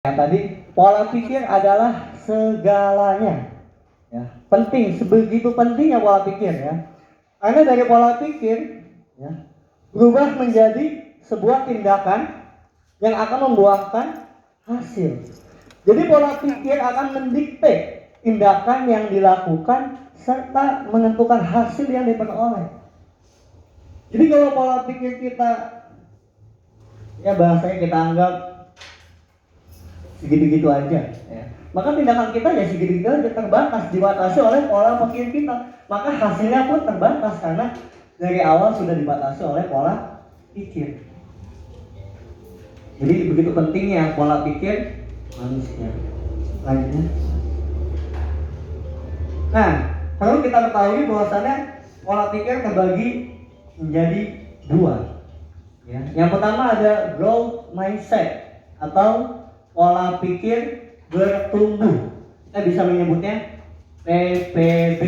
Yang tadi pola pikir adalah segalanya, ya penting, sebegitu pentingnya pola pikir ya. Karena dari pola pikir ya, berubah menjadi sebuah tindakan yang akan membuahkan hasil. Jadi pola pikir akan mendikte tindakan yang dilakukan serta menentukan hasil yang diperoleh. Jadi kalau pola pikir kita, ya bahasanya kita anggap segitu-gitu aja ya, maka tindakan kita ya segitu-gitu aja, terbatas, dibatasi oleh pola pikir kita, maka hasilnya pun terbatas karena dari awal sudah dibatasi oleh pola pikir. Jadi begitu pentingnya pola pikir manusia. Lanjutnya. Nah, perlu kita ketahui bahwasannya pola pikir terbagi menjadi dua ya. Yang pertama ada growth mindset atau pola pikir bertumbuh, kita bisa menyebutnya PPB.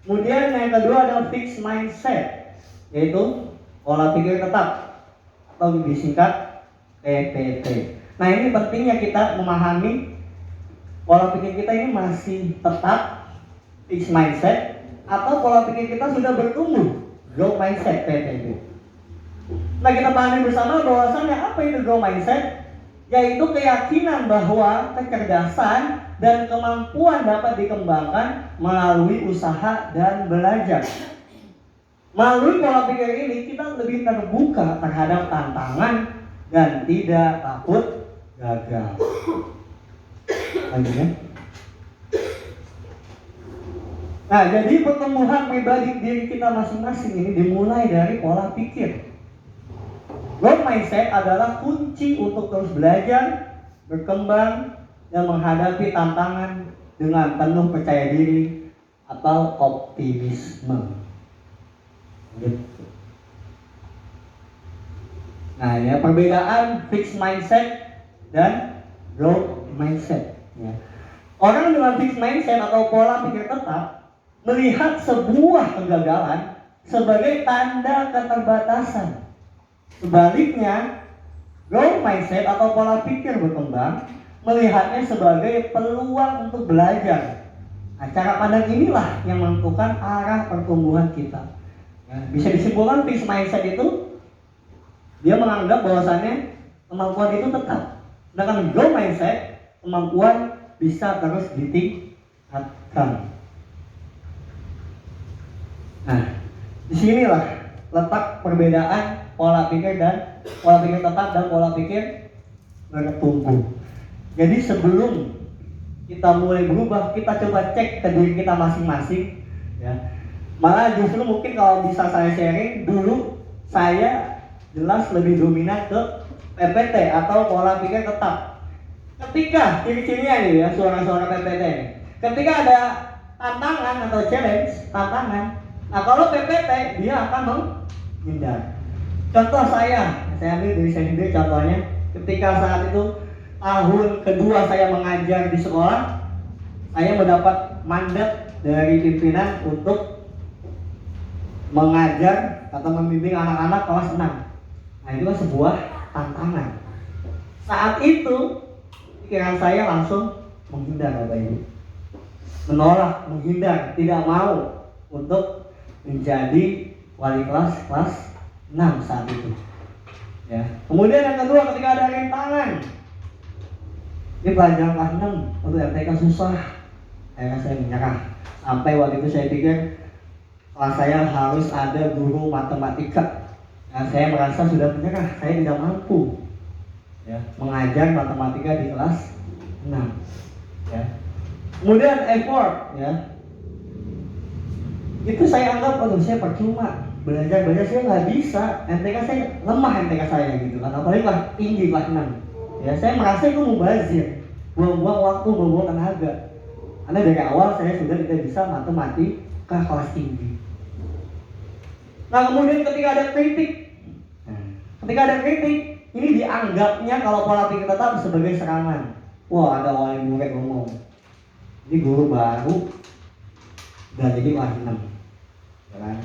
Kemudian yang kedua ada fixed mindset, yaitu pola pikir tetap atau disingkat PPT. Nah, ini pentingnya kita memahami pola pikir kita ini masih tetap fixed mindset atau pola pikir kita sudah bertumbuh growth mindset PPB. Nah, kita pahami bersama bahwasannya apa itu growth mindset, yaitu keyakinan bahwa kecerdasan dan kemampuan dapat dikembangkan melalui usaha dan belajar. Melalui pola pikir ini kita lebih terbuka terhadap tantangan dan tidak takut gagal. Lanjutnya. Nah, jadi pertumbuhan pribadi diri kita masing-masing ini dimulai dari pola pikir. Growth mindset adalah kunci untuk terus belajar, berkembang, dan menghadapi tantangan dengan penuh percaya diri atau optimisme. Gitu. Nah, ya perbedaan fixed mindset dan growth mindset. Ya. Orang dengan fixed mindset atau pola pikir tetap melihat sebuah kegagalan sebagai tanda keterbatasan. Sebaliknya, growth mindset atau pola pikir berkembang melihatnya sebagai peluang untuk belajar. Nah, cara pandang inilah yang menentukan arah pertumbuhan kita. Ya, bisa disimpulkan fixed mindset itu dia menganggap bahwasannya kemampuan itu tetap. Sedangkan growth mindset, kemampuan bisa terus ditingkatkan. Nah, disinilah letak perbedaan pola pikir tetap dan pola pikir bertumbuh. Jadi sebelum kita mulai berubah, kita coba cek ke diri kita masing-masing ya. Malah justru mungkin kalau bisa saya sharing, dulu saya jelas lebih dominan ke PPT atau pola pikir tetap. Ketika ciri-cirinya nih ya, suara-suara PPT ini, ketika ada tantangan atau challenge, nah kalau PPT dia akan menghindar. Contoh saya ambil dari saya sendiri contohnya, ketika saat itu tahun kedua saya mengajar di sekolah, saya mendapat mandat dari pimpinan untuk mengajar atau membimbing anak-anak kelas 6. Nah, itu kan sebuah tantangan. Saat itu pikiran saya langsung menghindar, Bapak Ibu. Menolak, menghindar, tidak mau untuk menjadi wali kelas 6 saat itu. Ya. Kemudian yang kedua, ketika ada rintangan, ini pelajaran kelas 6 untuk MTK susah, akhirnya saya menyerah. Sampai waktu itu saya pikir kelas saya harus ada guru matematika. Nah, saya merasa sudah menyerah, saya tidak mampu ya, mengajar matematika di kelas 6. Ya. Kemudian effort, ya, itu saya anggap, saya percuma belajar saya nggak bisa, MTK saya lemah, MTK saya gitu kan, apalagi kelas tinggi kelas 6. Ya, saya merasa itu mubazir, buang-buang waktu, buang-buang tenaga. Karena dari awal saya sudah tidak bisa matematika kelas tinggi. Nah, kemudian ketika ada kritik, ini dianggapnya kalau pola pikir tetap sebagai serangan. Wah, ada wali murid ngomong, ini guru baru dan jadi kelas 6, ya kan?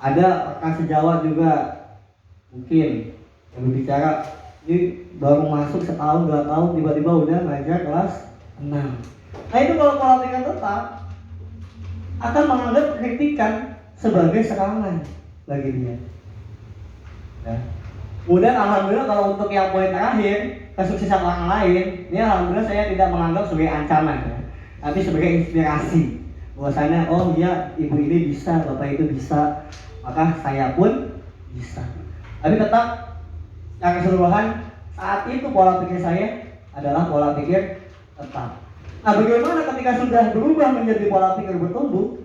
Ada rekan sejawat juga mungkin yang berbicara, Jadi baru masuk setahun 2 tahun tiba-tiba udah ngajar kelas 6. Nah itu kalau pola pikir tetap akan menganggap kritikan sebagai serangan bagi dia. Ya. Kemudian alhamdulillah kalau untuk yang poin terakhir, kesuksesan orang lain, ini alhamdulillah saya tidak menganggap sebagai ancaman ya, tapi sebagai inspirasi. Bahwasanya oh iya ibu ini bisa, bapak itu bisa, maka saya pun bisa. Tapi tetap secara keseluruhan saat itu pola pikir saya adalah pola pikir tetap. Nah bagaimana ketika sudah berubah menjadi pola pikir bertumbuh?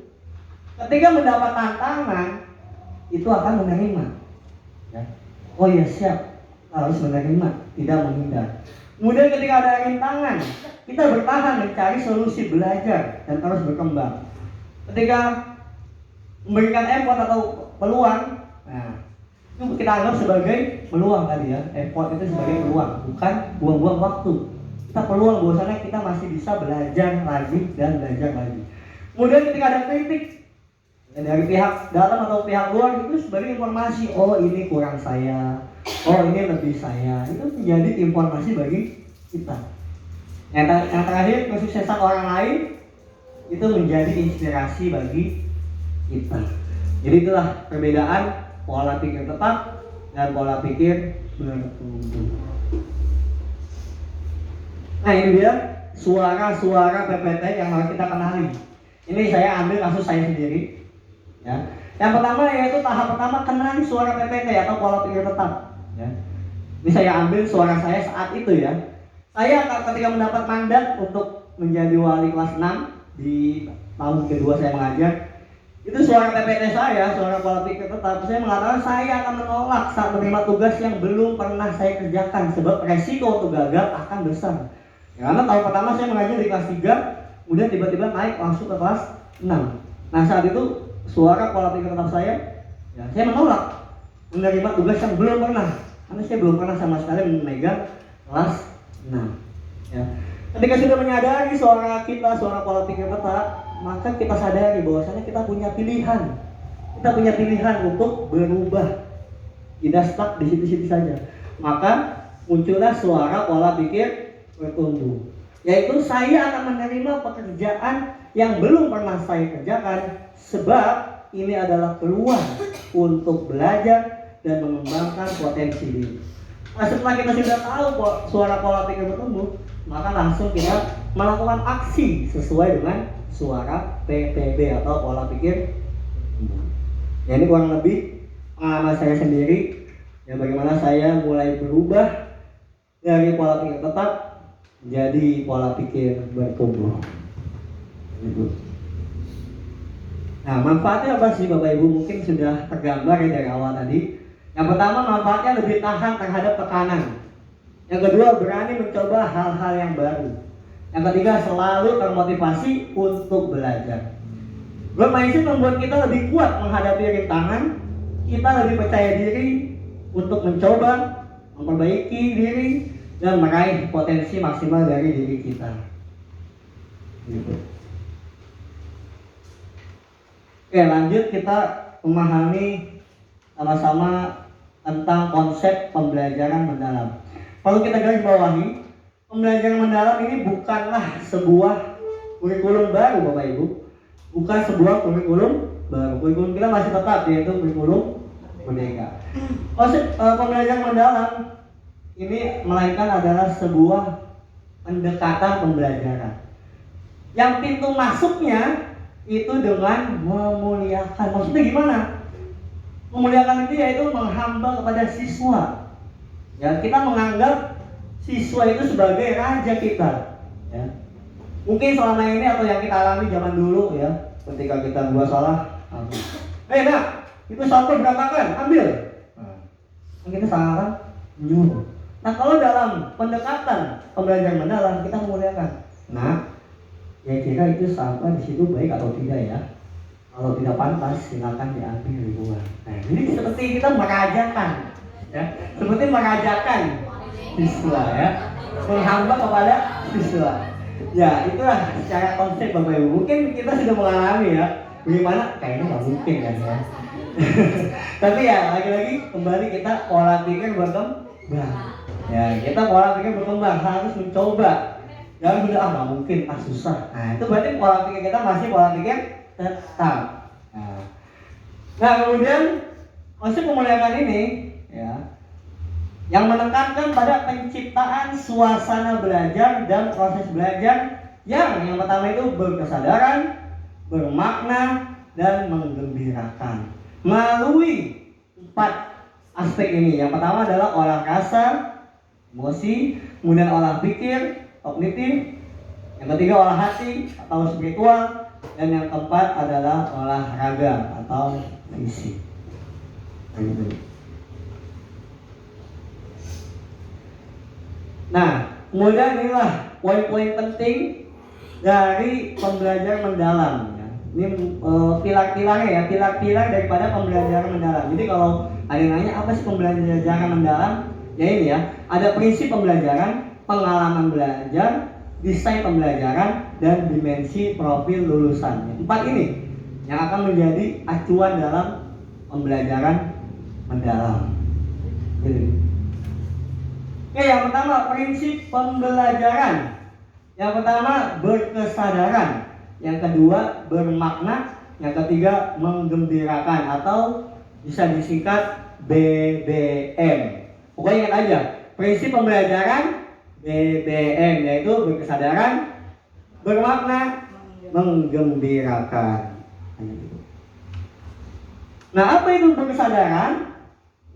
Ketika mendapat tantangan itu akan menerima. Ya. Oh ya siap, harus menerima, tidak menghindar. Kemudian ketika ada rintangan, kita bertahan mencari solusi, belajar dan terus berkembang. Ketika memberikan effort atau peluang, nah itu kita anggap sebagai peluang tadi ya. Effort itu sebagai peluang, bukan buang-buang waktu. Kita peluang bahwasanya kita masih bisa belajar lagi dan belajar lagi. Kemudian ketika ada kritik dari pihak dalam atau pihak luar itu sebagai informasi, oh ini kurang saya, oh ini lebih saya, itu menjadi informasi bagi kita. Yang terakhir, kesuksesan orang lain itu menjadi inspirasi bagi kita. Jadi itulah perbedaan pola pikir tetap dan pola pikir bertumbuh. Nah ini dia suara-suara PPT yang harus kita kenali. Ini saya ambil kasus saya sendiri. Ya. Yang pertama yaitu tahap pertama, kenali suara PPT atau pola pikir tetap. Ya. Ini saya ambil suara saya saat itu ya. Saya ketika mendapat mandat untuk menjadi wali kelas 6 di tahun kedua saya mengajar, itu suara PPT saya, suara pola pikir tetap, saya mengatakan saya akan menolak saat menerima tugas yang belum pernah saya kerjakan sebab resiko untuk gagal akan besar. Ya, karena tahun pertama saya mengajar di kelas 3, kemudian tiba-tiba naik langsung ke kelas 6. Nah saat itu suara pola pikir tetap saya, ya, saya menolak menerima tugas yang belum pernah, karena saya belum pernah sama sekali memegang kelas 6. Ya. Ketika sudah menyadari suara kita, suara pola pikir tetap, maka kita sadari bahwasanya kita punya pilihan. Kita punya pilihan untuk berubah, tidak stuck di situ-situ saja. Maka muncullah suara pola pikir bertumbuh, yaitu saya akan menerima pekerjaan yang belum pernah saya kerjakan sebab ini adalah peluang untuk belajar dan mengembangkan potensi diri. Nah, setelah kita sudah tahu suara pola pikir bertumbuh, maka langsung kita melakukan aksi sesuai dengan suara PPB atau pola pikir bertumbuh. Ya, ini kurang lebih pengalaman saya sendiri ya, bagaimana saya mulai berubah dari pola pikir tetap menjadi pola pikir bertumbuh. Nah, manfaatnya apa sih Bapak Ibu? Mungkin sudah tergambar ya dari awal tadi. Yang pertama, manfaatnya lebih tahan terhadap tekanan. Yang kedua, berani mencoba hal-hal yang baru. Yang ketiga, selalu termotivasi untuk belajar. Growth mindset membuat kita lebih kuat menghadapi rintangan. Kita lebih percaya diri untuk mencoba, memperbaiki diri, dan meraih potensi maksimal dari diri kita. Gitu. Oke, lanjut kita memahami sama-sama tentang konsep pembelajaran mendalam. Kalau kita garis bawahi, pembelajaran mendalam ini bukanlah sebuah kurikulum baru Bapak Ibu. Bukan sebuah kurikulum baru. Kurikulum kita masih tetap, yaitu kurikulum Merdeka. Konsep pembelajaran mendalam ini melainkan adalah sebuah pendekatan pembelajaran yang pintu masuknya itu dengan memuliakan. Maksudnya gimana? Memuliakan itu yaitu menghamba kepada siswa. Ya, kita menganggap siswa itu sebagai raja kita. Ya. Mungkin selama ini atau yang kita alami zaman dulu ya, ketika kita buat salah, ambil. Nak, itu sampah berantakan, ambil. Nah, kita salah menyuruh. Nah, kalau dalam pendekatan pembelajaran mendalam kita memuliakan. Nah, ya kira itu sampah di situ baik atau tidak ya? Kalau tidak pantas, silakan diambil di luar. Nah, ini seperti kita merajakan, ya, seperti merajakan siswa ya, menghamba kepada siswa. Ya, itulah secara konsep Bapak Ibu. Mungkin kita sudah mengalami ya, bagaimana? Kayaknya nggak mungkin kan ya. Tapi ya lagi-lagi kembali kita pola pikir berkembang. Ya, kita pola pikir berkembang, harus mencoba. Jangan bilang nggak mungkin, susah. Nah, itu berarti pola pikir kita masih pola pikir tetap. Nah, kemudian konsep pemulihan ini ya yang menekankan pada penciptaan suasana belajar dan proses belajar yang pertama itu berkesadaran, bermakna, dan menggembirakan. Melalui 4 aspek ini. Yang pertama adalah olah rasa, emosi, kemudian olah pikir, kognitif, yang ketiga olah hati atau spiritual, dan yang keempat adalah olahraga atau fisik. Nah, kemudian inilah poin-poin penting dari pembelajaran mendalam. Ini pilar-pilarnya ya, pilar-pilar daripada pembelajaran mendalam. Jadi kalau ada yang nanya apa sih pembelajaran mendalam? Ya ini ya, ada prinsip pembelajaran, pengalaman belajar, desain pembelajaran, dan dimensi profil lulusan. 4 ini yang akan menjadi acuan dalam pembelajaran mendalam. Jadi, oke, yang pertama prinsip pembelajaran. Yang pertama berkesadaran, yang kedua bermakna, yang ketiga menggembirakan atau bisa disingkat BBM. Pokoknya ingat aja, prinsip pembelajaran BBM yaitu berkesadaran, bermakna, menggembirakan. Nah, apa itu berkesadaran?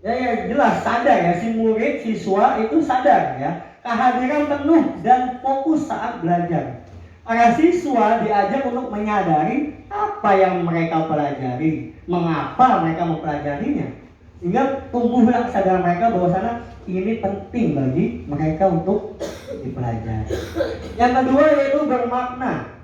Ya jelas sadar ya, si murid, siswa itu sadar ya, kehadiran penuh dan fokus saat belajar. Para siswa diajak untuk menyadari apa yang mereka pelajari, mengapa mereka mempelajarinya, sehingga tumbuhlah kesadaran mereka bahwasanya ini penting bagi mereka untuk dipelajari. Yang kedua yaitu bermakna,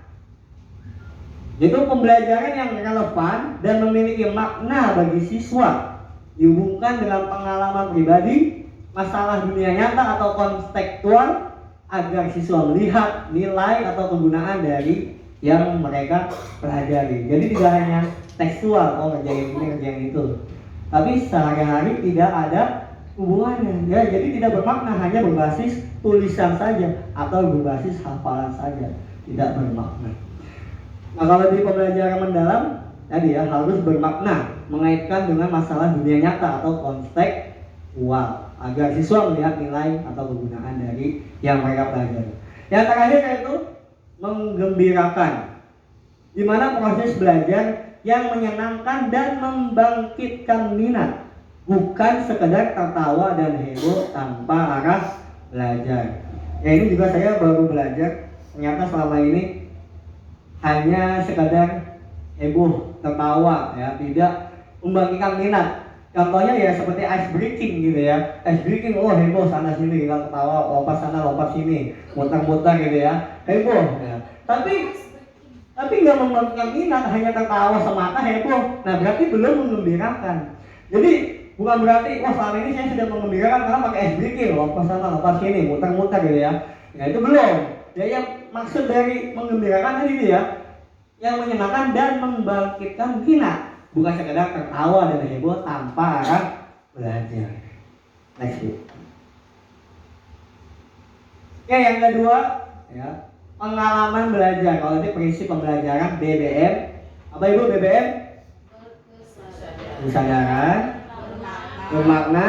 yaitu pembelajaran yang relevan dan memiliki makna bagi siswa, dihubungkan dengan pengalaman pribadi, masalah dunia nyata atau kontekstual, agar siswa melihat nilai atau kegunaan dari yang mereka pelajari. Jadi tidak hanya tekstual, ngerjain ini ngerjain itu, tapi sehari-hari tidak ada hubungannya ya. Jadi tidak bermakna, hanya berbasis tulisan saja atau berbasis hafalan saja, tidak bermakna. Nah, kalau di pembelajaran mendalam tadi ya harus bermakna, mengaitkan dengan masalah dunia nyata atau kontekstual, agar siswa melihat nilai atau kegunaan dari yang mereka pelajari. Yang terakhir yaitu menggembirakan, di mana proses belajar yang menyenangkan dan membangkitkan minat, bukan sekedar tertawa dan heboh tanpa arah belajar. Ya, ini juga saya baru belajar, ternyata selama ini hanya sekadar heboh, tertawa ya, tidak membangkitkan minat. Contohnya ya seperti ice breaking gitu ya. Ice breaking, heboh sana sini, kita ketawa, lompat sana lompat sini, muter-muter gitu ya, heboh ya. Tapi nggak membangkitkan minat, hanya tertawa semata, heboh. Nah, berarti belum menggembirakan. Jadi bukan berarti selama ini saya sudah mengembirakan karena pakai ice breaking, lompat sana lompat sini, muter-muter gitu ya. Nah, itu belum. Ya, yang maksud dari menggembirakan tadi ya, yang menyenangkan dan membangkitkan minat, bukan sekedar tertawa dan heboh tanpa arah belajar. Next week. Oke, yang kedua ya, pengalaman belajar. Kalau ini prinsip pembelajaran BBM. Apa Ibu BBM? Kesadaran, bermakna,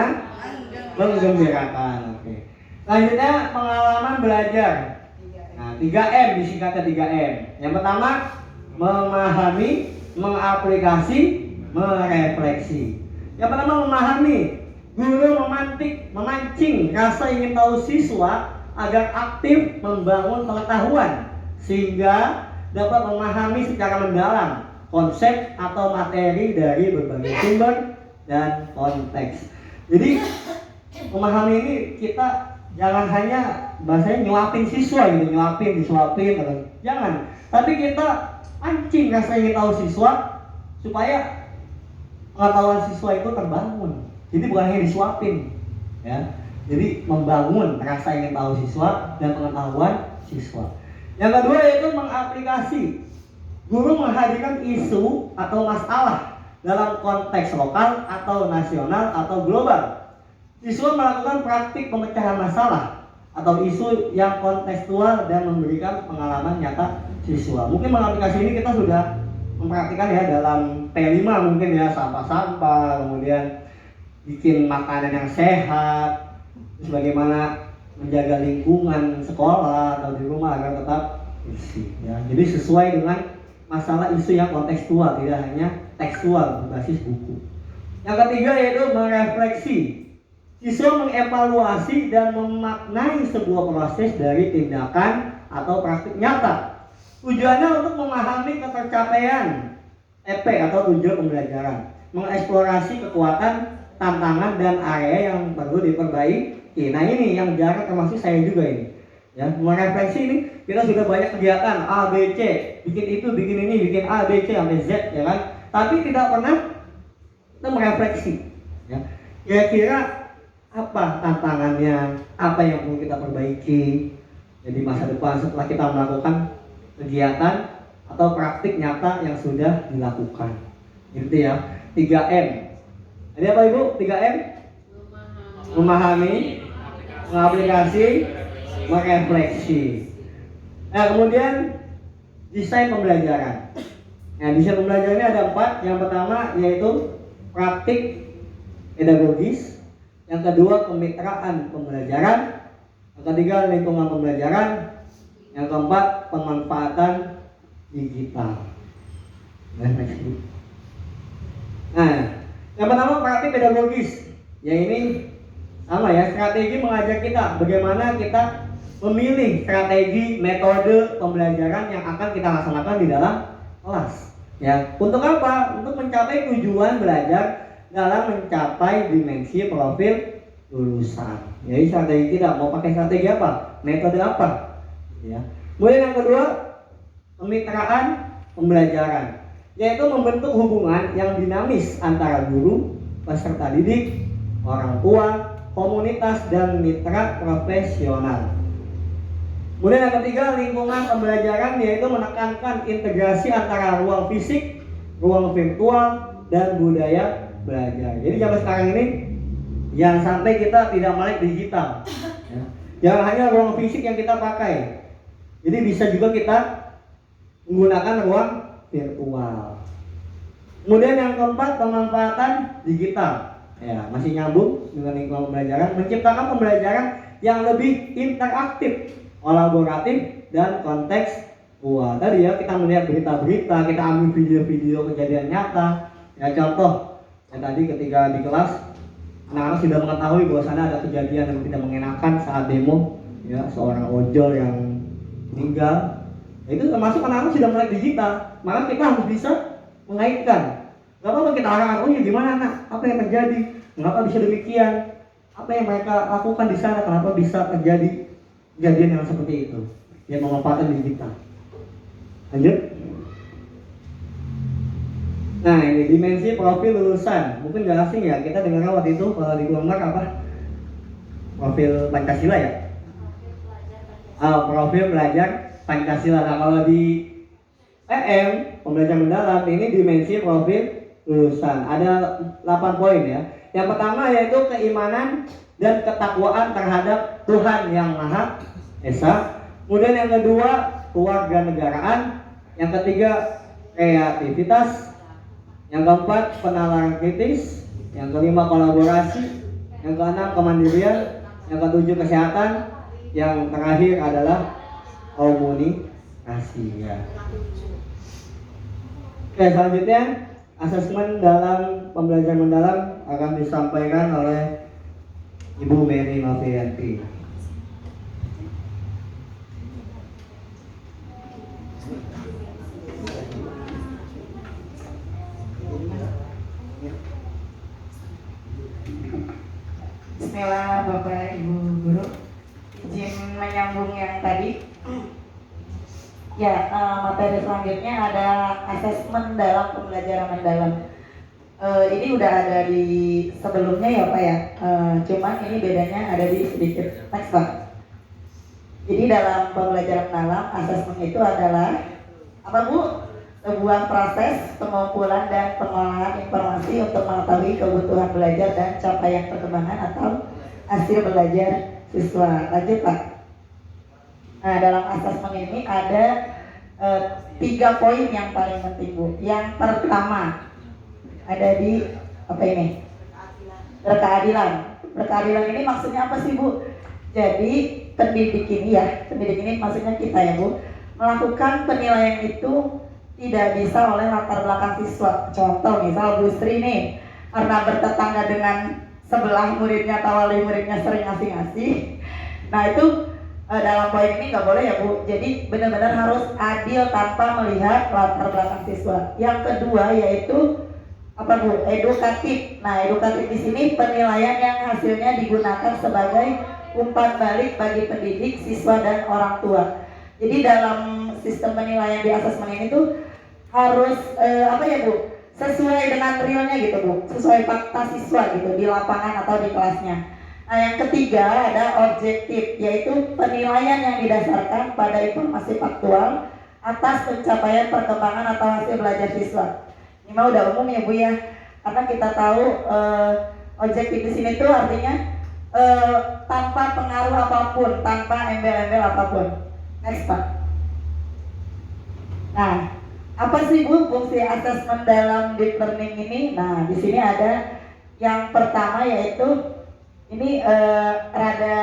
menggembirakan. Oke. Selanjutnya pengalaman belajar. Nah, 3M disingkatnya 3M. Yang pertama memahami, mengaplikasi, merefleksi. Yang pertama memahami, guru memancing rasa ingin tahu siswa agar aktif membangun pengetahuan sehingga dapat memahami secara mendalam konsep atau materi dari berbagai sumber dan konteks. Jadi memahami ini kita jangan hanya bahasanya nyuapin siswa gitu, disuapin, jangan. Tapi kita pancing rasa ingin tahu siswa supaya pengetahuan siswa itu terbangun. Jadi bukan hanya disuapin ya. Jadi membangun rasa ingin tahu siswa dan pengetahuan siswa. Yang kedua yaitu mengaplikasi. Guru menghadirkan isu atau masalah dalam konteks lokal atau nasional atau global Siswa melakukan praktik pemecahan masalah atau isu yang kontekstual dan memberikan pengalaman nyata siswa. Mungkin melalui aplikasi ini kita sudah mempraktikkan ya dalam T5 mungkin ya, sampah-sampah, kemudian bikin makanan yang sehat, terus bagaimana menjaga lingkungan sekolah atau di rumah agar tetap bersih ya. Jadi sesuai dengan masalah isu yang kontekstual, tidak hanya tekstual berbasis buku. Yang ketiga yaitu merefleksi. Siswa mengevaluasi dan memaknai sebuah proses dari tindakan atau praktik nyata. Tujuannya untuk memahami ketercapaian TP atau tujuan pembelajaran, mengeksplorasi kekuatan, tantangan dan area yang perlu diperbaiki. Nah ini yang jarang termasuk saya juga ini. Ya, merefleksi ini kita sudah banyak kegiatan A, B, C, bikin itu, bikin ini, bikin A, B, C sampai Z, ya kan? Tapi tidak pernah kita merefleksi. Ya, kira-kira apa tantangannya, apa yang perlu kita perbaiki jadi masa depan setelah kita melakukan kegiatan atau praktik nyata yang sudah dilakukan. Gitu ya. 3M. Ini apa Ibu? 3M? Memahami, mengaplikasi, merefleksi. Nah, kemudian desain pembelajaran. Nah, desain pembelajaran ini ada 4. Yang pertama yaitu praktik pedagogis, yang kedua kemitraan pembelajaran, yang ketiga lingkungan pembelajaran, yang keempat pemanfaatan digital. Nah, yang pertama praktik pedagogis, ya ini sama ya, strategi mengajak kita bagaimana kita memilih strategi metode pembelajaran yang akan kita laksanakan di dalam kelas. Ya, untuk apa? Untuk mencapai tujuan belajar dalam mencapai dimensi profil lulusan. Jadi strategi kita mau pakai strategi apa? Metode apa? Ya. Kemudian yang kedua, kemitraan pembelajaran, yaitu membentuk hubungan yang dinamis antara guru, peserta didik, orang tua, komunitas dan mitra profesional. Kemudian yang ketiga, lingkungan pembelajaran, yaitu menekankan integrasi antara ruang fisik, ruang virtual, dan budaya belajar. Jadi zaman sekarang ini jangan sampai kita tidak melek digital. Ya. Jangan hanya ruang fisik yang kita pakai. Jadi bisa juga kita menggunakan ruang virtual. Kemudian yang keempat, pemanfaatan digital. Ya, masih nyambung dengan lingkungan pembelajaran, menciptakan pembelajaran yang lebih interaktif, kolaboratif, dan kontekstual. Tadi ya kita melihat berita-berita, kita ambil video-video kejadian nyata. Ya contoh, ya tadi ketika di kelas anak-anak sudah mengetahui bahwasannya ada kejadian yang tidak mengenakan saat demo, ya seorang ojol yang meninggal. Ya, itu termasuk anak-anak sudah melek digital, maka kita harus bisa mengaitkan. Gak apa-apa kita arahkan, oh ya gimana nak, apa yang terjadi, mengapa bisa demikian, apa yang mereka lakukan di sana, kenapa bisa terjadi kejadian yang seperti itu, yang memanfaatkan digital. Lanjut. Nah ini dimensi profil lulusan, mungkin gak asing ya, kita dengar waktu itu kalau di Keluar apa? Profil Pancasila ya? Profil pelajar Pancasila. Nah kalau di PM, pembelajaran mendalam, ini dimensi profil lulusan. Ada 8 poin ya. Yang pertama yaitu keimanan dan ketakwaan terhadap Tuhan Yang Maha Esa. Kemudian yang kedua, kewarganegaraan. Yang ketiga, kreativitas. Yang keempat, penalaran kritis. Yang kelima, kolaborasi. Yang keenam, kemandirian. Yang ketujuh, kesehatan. Yang terakhir adalah komunikasi ya. Oke, selanjutnya asesmen dalam pembelajaran mendalam akan disampaikan oleh Ibu Mary Novianti. Bismillah Bapak Ibu Guru, izin menyambung yang tadi. Ya, materi selanjutnya ada asesmen dalam pembelajaran mendalam. Ini udah ada di sebelumnya ya Pak ya, cuman ini bedanya ada di sedikit teks Pak. Jadi dalam pembelajaran mendalam, asesmen itu adalah apa Bu? sebuah proses pengumpulan dan pengolahan informasi untuk mengetahui kebutuhan belajar dan capaian perkembangan atau hasil belajar siswa. Lanjut Pak. Nah, dalam asesmen ini ada 3 poin yang paling penting Bu. Yang pertama ada di apa ini? Berkeadilan. Berkeadilan ini maksudnya apa sih Bu? Jadi pendidik ini maksudnya kita ya Bu, melakukan penilaian itu tidak bisa oleh latar belakang siswa. Contoh misal Bu Sri nih, karena bertetangga dengan sebelah muridnya atau wali muridnya sering ngasih-ngasih. Nah itu dalam poin ini nggak boleh ya Bu. Jadi benar-benar harus adil tanpa melihat latar belakang siswa. Yang kedua yaitu apa Bu? Edukatif. Nah edukatif di sini penilaian yang hasilnya digunakan sebagai umpan balik bagi pendidik, siswa dan orang tua. Jadi dalam sistem penilaian di asesmen ini tuh harus apa ya Bu, sesuai dengan realnya gitu Bu, sesuai fakta siswa gitu di lapangan atau di kelasnya. Nah yang ketiga ada objektif, yaitu penilaian yang didasarkan pada informasi faktual atas pencapaian perkembangan atau hasil belajar siswa. Ini mah udah umum ya Bu ya, karena kita tahu objektif di sini tuh artinya tanpa pengaruh apapun, tanpa embel-embel apapun. Next Pak. Nah, apa sih Bu fungsi asesmen dalam deep learning ini? Nah, di sini ada yang pertama yaitu ini rada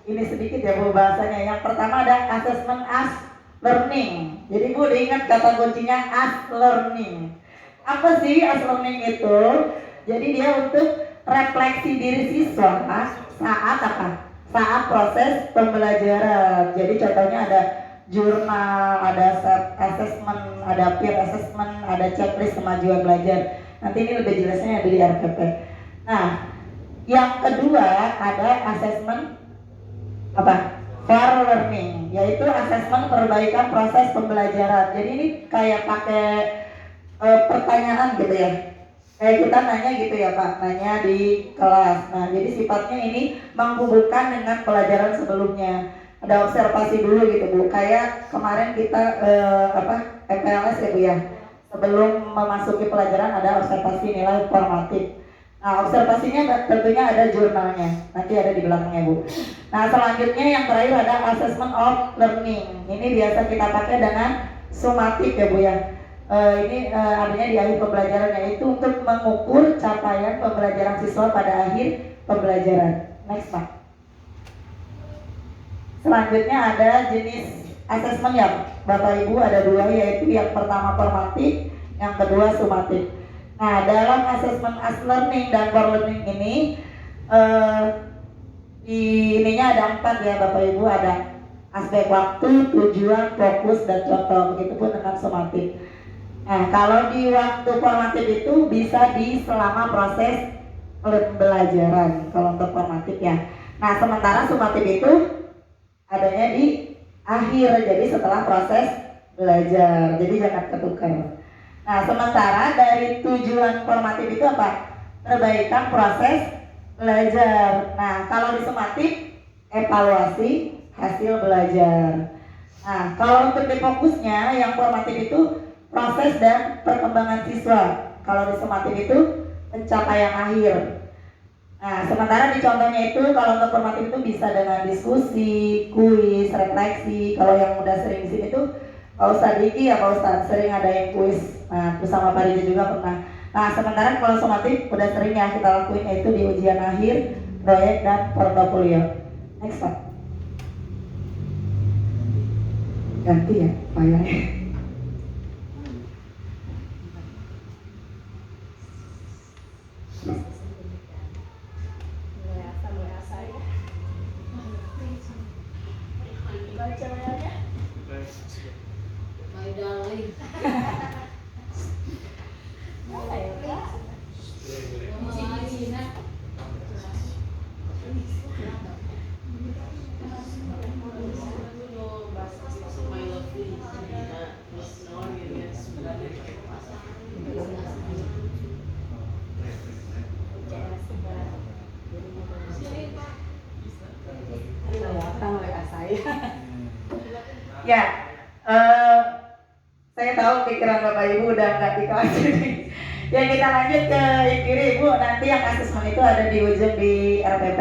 ini sedikit ya Bu bahasanya. Yang pertama ada assessment as learning. Jadi Bu diingat kata kuncinya as learning. Apa sih as learning itu? Jadi dia untuk refleksi diri siswa saat apa? Saat proses pembelajaran. Jadi contohnya ada jurnal, ada self assessment, ada peer assessment, ada checklist kemajuan belajar. Nanti ini lebih jelasnya ada di RPP. Nah, yang kedua ada assessment apa? For learning, yaitu assessment perbaikan proses pembelajaran. Jadi ini kayak pakai pertanyaan gitu ya. Kayak kita nanya gitu ya Pak, nanya di kelas. Nah, jadi sifatnya ini menghubungkan dengan pelajaran sebelumnya. Ada observasi dulu gitu Bu. Kayak kemarin kita MPLS ya Bu ya. Sebelum memasuki pelajaran ada observasi nilai formatif. Nah, observasinya tentunya ada jurnalnya. Nanti ada di belakangnya Bu. Nah, selanjutnya yang terakhir ada assessment of learning. Ini biasa kita pakai dengan sumatif ya Bu ya. Ini artinya di akhir pembelajaran, yaitu untuk mengukur capaian pembelajaran siswa pada akhir pembelajaran. Next Pak. Selanjutnya ada jenis asesmen ya Bapak Ibu, ada 2, yaitu yang pertama formatif, yang kedua sumatif. Nah dalam asesmen as learning dan for learning ini di ininya ada 4 ya Bapak Ibu, ada aspek waktu, tujuan, fokus, dan contoh. Begitupun dengan sumatif. Nah, kalau di waktu formatif itu bisa di selama proses pembelajaran kalau untuk formatif ya. Nah, sementara sumatif itu adanya di akhir, jadi setelah proses belajar. Jadi jangan ketukar. Nah, sementara dari tujuan formatif itu apa? Perbaikan proses belajar. Nah, kalau di sumatif evaluasi hasil belajar. Nah, kalau untuk di fokusnya yang formatif itu proses dan perkembangan siswa. Kalau di sumatif itu pencapaian akhir. Nah, sementara di contohnya itu kalau untuk formatif itu bisa dengan diskusi, kuis, refleksi. Kalau yang udah sering di sini tuh Pak Ustadz Diki ya Pak Ustadz sering ada yang kuis. Nah, bersama Pak Rija juga pernah. Nah, sementara kalau sumatif udah sering ya kita lakuin yaitu di ujian akhir, proyek dan portofolio. Next Pak. Ganti ya Pak ya. Ya, Saya tahu pikiran Bapak Ibu udah nggak di kelas ini. Ya kita lanjut ke inquiry Ibu. Nanti yang asesmen itu ada di ujung di RPP.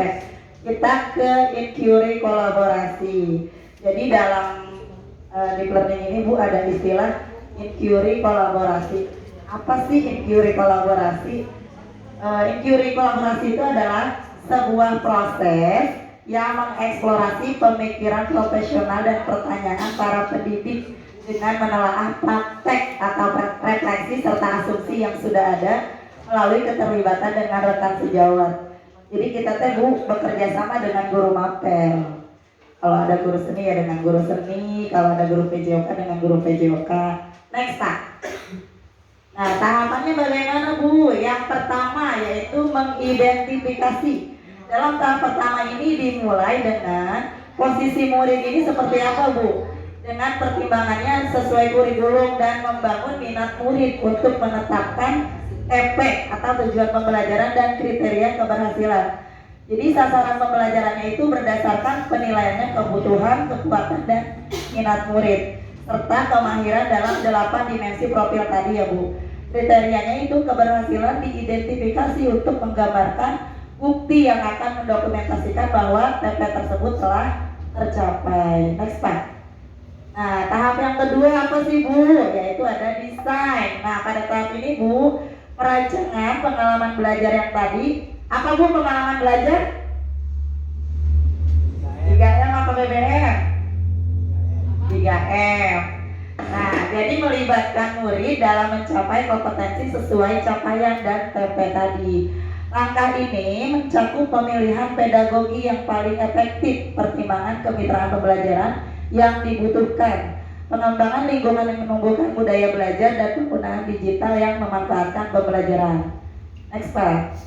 Kita ke inquiry kolaborasi. Jadi dalam deep learning ini Bu ada istilah inquiry kolaborasi. Apa sih inquiry kolaborasi? Inquiry kolaborasi itu adalah sebuah proses yang mengeksplorasi pemikiran profesional dan pertanyaan para pendidik dengan menelaah praktek atau refleksi serta asumsi yang sudah ada melalui keterlibatan dengan rekan sejawat. Jadi kita Bu bekerja sama dengan guru mapel. Kalau ada guru seni ya dengan guru seni, kalau ada guru PJOK dengan guru PJOK. Next Pak. Nah tahapannya bagaimana Bu? Yang pertama yaitu mengidentifikasi. Dalam tahap pertama ini dimulai dengan posisi murid ini seperti apa Bu? Dengan pertimbangannya sesuai kurikulum dan membangun minat murid untuk menetapkan TP atau tujuan pembelajaran dan kriteria keberhasilan. Jadi sasaran pembelajarannya itu berdasarkan penilaiannya kebutuhan, kekuatan dan minat murid serta kemahiran dalam 8 dimensi profil tadi ya Bu. Kriterianya itu keberhasilan diidentifikasi untuk menggambarkan bukti yang akan mendokumentasikan bahwa TP tersebut telah tercapai. Next Pak. Nah, tahap yang kedua apa sih Bu? Yaitu ada desain. Nah, pada tahap ini Bu, perancangan pengalaman belajar yang tadi. Apa Bu pengalaman belajar? 3M apa BBM? 3M. Nah, jadi melibatkan murid dalam mencapai kompetensi sesuai capaian dan TP tadi. Langkah ini mencakup pemilihan pedagogi yang paling efektif, pertimbangan kemitraan pembelajaran yang dibutuhkan, pengembangan lingkungan yang menumbuhkan budaya belajar dan penggunaan digital yang memanfaatkan pembelajaran. Next Pak.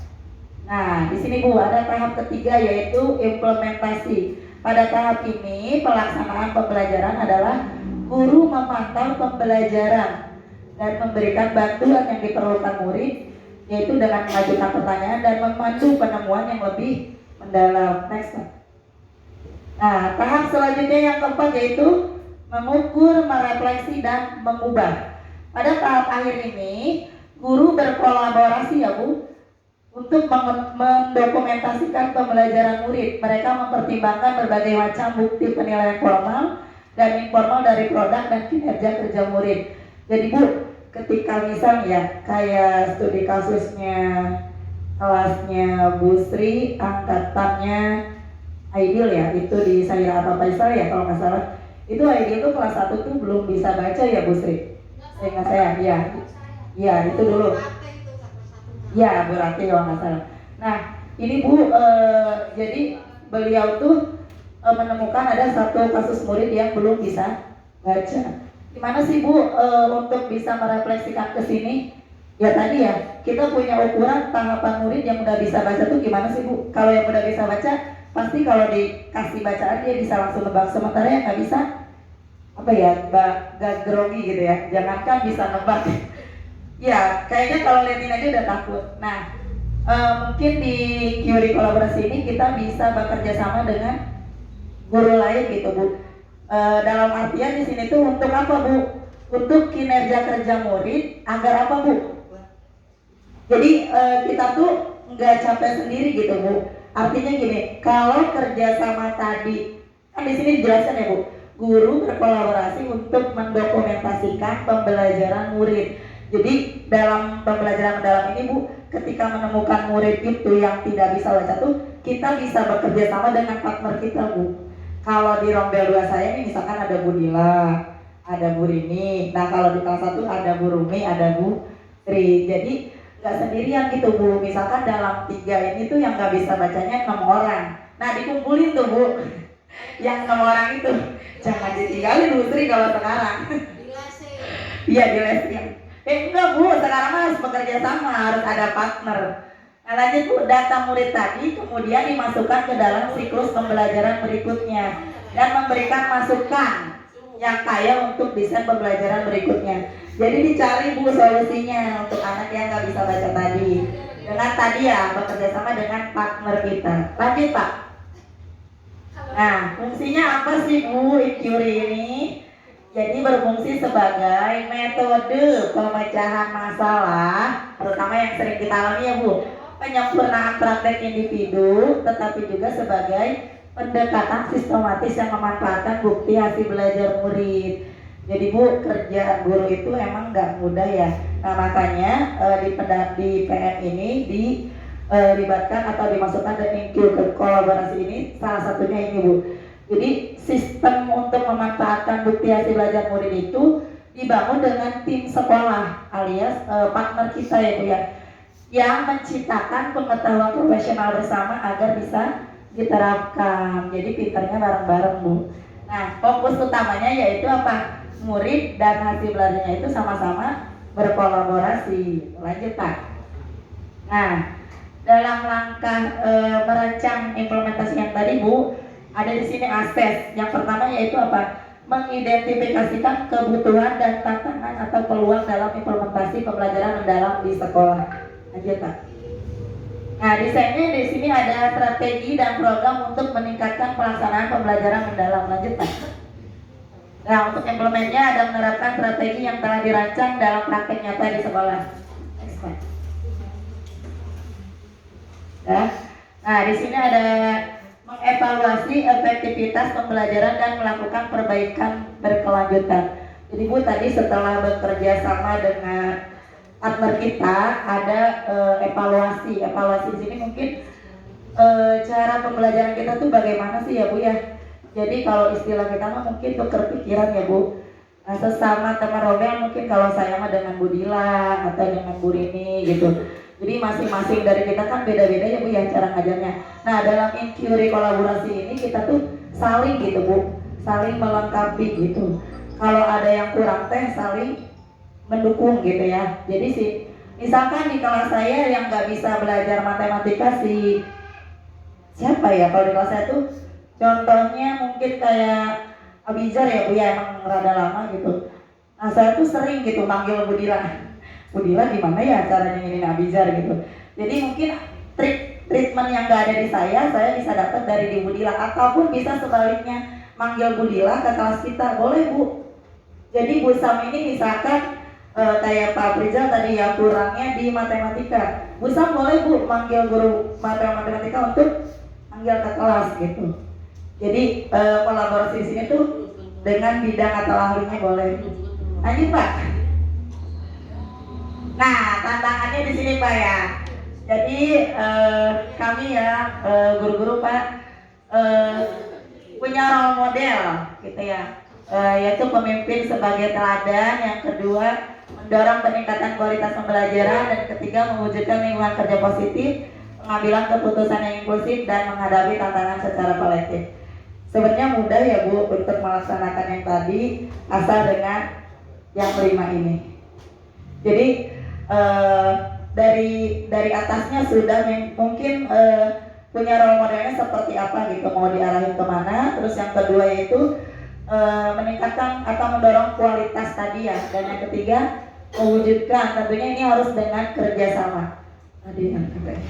Nah, di sini Bu ada tahap ketiga yaitu implementasi. Pada tahap ini pelaksanaan pembelajaran adalah guru memantau pembelajaran dan memberikan bantuan yang diperlukan murid, yaitu dengan mengajukan pertanyaan dan memandu penemuan yang lebih mendalam. Next Pak. Nah, tahap selanjutnya yang keempat yaitu mengukur, merefleksi, dan mengubah. Pada tahap akhir ini, guru berkolaborasi ya Bu untuk mendokumentasikan pembelajaran murid. Mereka mempertimbangkan berbagai macam bukti penilaian formal dan informal dari produk dan kinerja kerja murid. Jadi Bu, ketika misalnya kayak studi kasusnya kelasnya Bu Sri, angkatannya Aidil ya, itu di Saira apa Faisal ya kalau nggak salah. Itu Aidil tuh kelas 1 tuh belum bisa baca ya Bu Sri. Seingat saya, ya. Ya, itu dulu. Ya, berarti kalau nggak salah. Nah, ini Bu, jadi beliau tuh menemukan ada satu kasus murid yang belum bisa baca. Gimana sih Bu untuk bisa merefleksikan ke sini? Ya tadi ya, kita punya ukuran tahapan murid yang udah bisa baca tuh gimana sih Bu? Kalau yang udah bisa baca, pasti kalau dikasih bacaan dia bisa langsung nebak. Sementara yang nggak bisa, apa ya, gak grogi gitu ya. Jangankan bisa nebak. Ya, kayaknya kalau liatin aja udah takut. Nah, mungkin di QRI kolaborasi ini kita bisa bekerja sama dengan guru lain gitu Bu. Dalam artian di sini tuh untuk apa Bu? Untuk kinerja kerja murid agar apa Bu? Jadi kita tuh nggak capek sendiri gitu Bu. Artinya gini, kalau kerjasama tadi kan di sini dijelaskan ya Bu, guru berkolaborasi untuk mendokumentasikan pembelajaran murid. Jadi dalam pembelajaran mendalam ini Bu, ketika menemukan murid itu yang tidak bisa baca tuh, kita bisa bekerja sama dengan partner kita Bu. Kalau di Rombel 2 saya ini misalkan ada Bu Dila, ada Bu Rini. Nah kalau di kelas 1 ada Bu Rumi, ada Bu Tri. Jadi nggak sendirian gitu Bu. Misalkan dalam 3 ini tuh yang nggak bisa bacanya 6 orang. Nah dikumpulin tuh Bu, yang 6 orang itu. Jangan ditinggalin Bu Tri kalau sekarang. Iya di lesin. Enggak Bu, sekarang harus bekerja sama, harus ada partner. Nah lanjut Bu, data murid tadi kemudian dimasukkan ke dalam siklus pembelajaran berikutnya dan memberikan masukan yang kaya untuk desain pembelajaran berikutnya. Jadi dicari Bu solusinya untuk anak yang nggak bisa baca tadi. Dengan tadi ya bekerja sama dengan partner kita. Lanjut Pak. Nah fungsinya apa sih Bu IQRI ini? Jadi berfungsi sebagai metode pemecahan masalah, terutama yang sering kita alami ya Bu, penyempurnaan praktek individu, tetapi juga sebagai pendekatan sistematis yang memanfaatkan bukti hasil belajar murid. Jadi Bu, kerja guru itu emang nggak mudah ya. Nah makanya di PM ini dilibatkan atau dimasukkan dan include ke kolaborasi ini, salah satunya ini Bu. Jadi sistem untuk memanfaatkan bukti hasil belajar murid itu dibangun dengan tim sekolah alias partner kita ya Bu ya, yang menciptakan pengetahuan profesional bersama agar bisa diterapkan. Jadi pinternya bareng-bareng Bu. Nah fokus utamanya yaitu apa? Murid dan hasil belajarnya itu sama-sama berkolaborasi. Lanjut Pak. Nah dalam langkah merancang implementasi yang tadi Bu, ada di sini akses. Yang pertama yaitu apa? Mengidentifikasikan kebutuhan dan tantangan atau peluang dalam implementasi pembelajaran mendalam di sekolah. Lanjut Pak. Nah, desainnya di sini ada strategi dan program untuk meningkatkan pelaksanaan pembelajaran mendalam. Lanjut Pak. Nah, untuk implementnya ada menerapkan strategi yang telah dirancang dalam praktek nyata di sekolah. Next Pak. Ya. Nah, di sini ada mengevaluasi efektivitas pembelajaran dan melakukan perbaikan berkelanjutan. Jadi Bu tadi setelah bekerja sama dengan partner kita ada evaluasi. Evaluasi di sini mungkin cara pembelajaran kita tuh bagaimana sih ya Bu ya. Jadi kalau istilah kita mah mungkin tukar pikiran ya Bu. Nah, sesama teman Romel mungkin kalau saya mah dengan Bu Dila atau dengan Bu Rini gitu. Jadi masing-masing dari kita kan beda-beda ya Bu ya cara ngajarnya. Nah dalam inquiry kolaborasi ini kita tuh saling gitu Bu, saling melengkapi gitu. Kalau ada yang kurang teh saling mendukung gitu ya. Jadi sih misalkan di kelas saya yang nggak bisa belajar matematika si siapa ya kalau di kelas saya tuh contohnya mungkin kayak Abizar ya Bu ya, emang rada lama gitu. Nah saya tuh sering gitu manggil Bu Dila. Bu Dila gimana ya caranya nginin Abizar gitu. Jadi mungkin treatment yang gak ada di saya bisa dapat dari di Bu Dila, ataupun bisa sebaliknya manggil Bu Dila ke kelas kita, boleh Bu. Jadi Bu Sam ini misalkan kayak Pak Prizal tadi ya kurangnya di matematika, Bu Sam boleh Bu manggil guru matematika untuk manggil ke kelas gitu. Jadi kolaborasi di sini tuh dengan bidang atau ahlinya boleh. Lanjut Pak. Nah, tantangannya di sini Pak ya. Jadi kami ya guru-guru Pak punya role model gitu ya, yaitu pemimpin sebagai teladan. Yang kedua mendorong peningkatan kualitas pembelajaran, dan ketiga mewujudkan lingkungan kerja positif, pengambilan keputusan yang inklusif, dan menghadapi tantangan secara kolektif. Sebenarnya mudah ya Bu untuk melaksanakan yang tadi asal dengan yang 5 ini. Jadi dari atasnya sudah mungkin punya role modelnya seperti apa gitu, mau diarahin kemana. Terus yang kedua yaitu meningkatkan atau mendorong kualitas tadi ya, dan yang ketiga mewujudkan, tentunya ini harus dengan kerjasama tadi yang ketiga.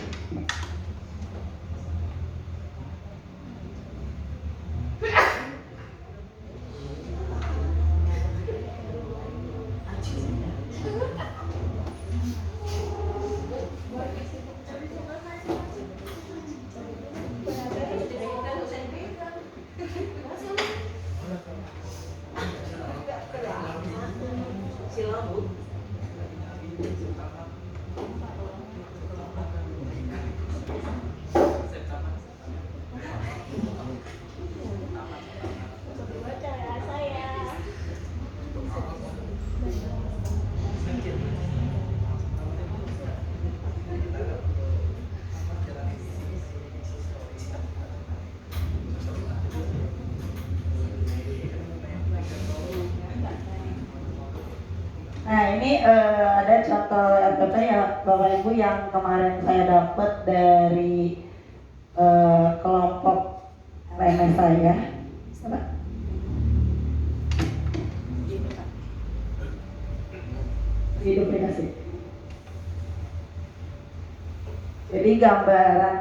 Nah ini ada contoh RPP ya Bapak Ibu yang kemarin saya dapat dari kelompok LMS saya. Coba. Di duplikasi. Jadi gambaran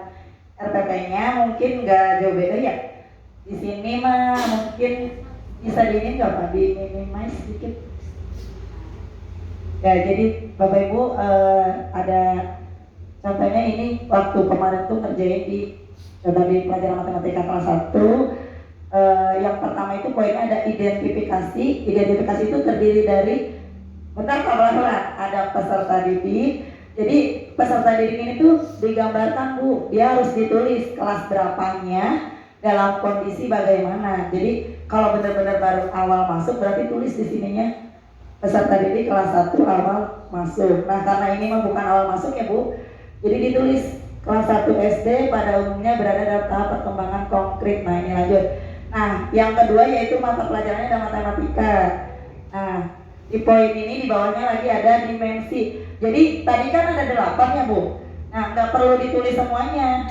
RPP-nya mungkin nggak jauh beda ya. Di sini mah mungkin Bisa diinin nggak Pak? Di minimize sedikit. Ya, jadi Bapak Ibu ada contohnya ini waktu kemarin tuh ngerjain di coba di pelajaran matematika kelas 1. Yang pertama itu poinnya ada identifikasi. Identifikasi itu terdiri dari bentar Pak, pelan-pelan. Ada peserta didik. Jadi peserta didik ini tuh digambarkan Bu, dia harus ditulis kelas berapanya dalam kondisi bagaimana. Jadi kalau benar-benar baru awal masuk berarti tulis di sininya peserta didik kelas 1 awal masuk. Nah karena ini mah bukan awal masuk ya Bu, jadi ditulis kelas 1 SD pada umumnya berada dalam tahap perkembangan konkret. Nah ini lanjut. Nah yang kedua yaitu mata pelajarannya ada matematika. Nah di poin ini di bawahnya lagi ada dimensi. Jadi tadi kan ada 8 ya Bu. Nah nggak perlu ditulis semuanya.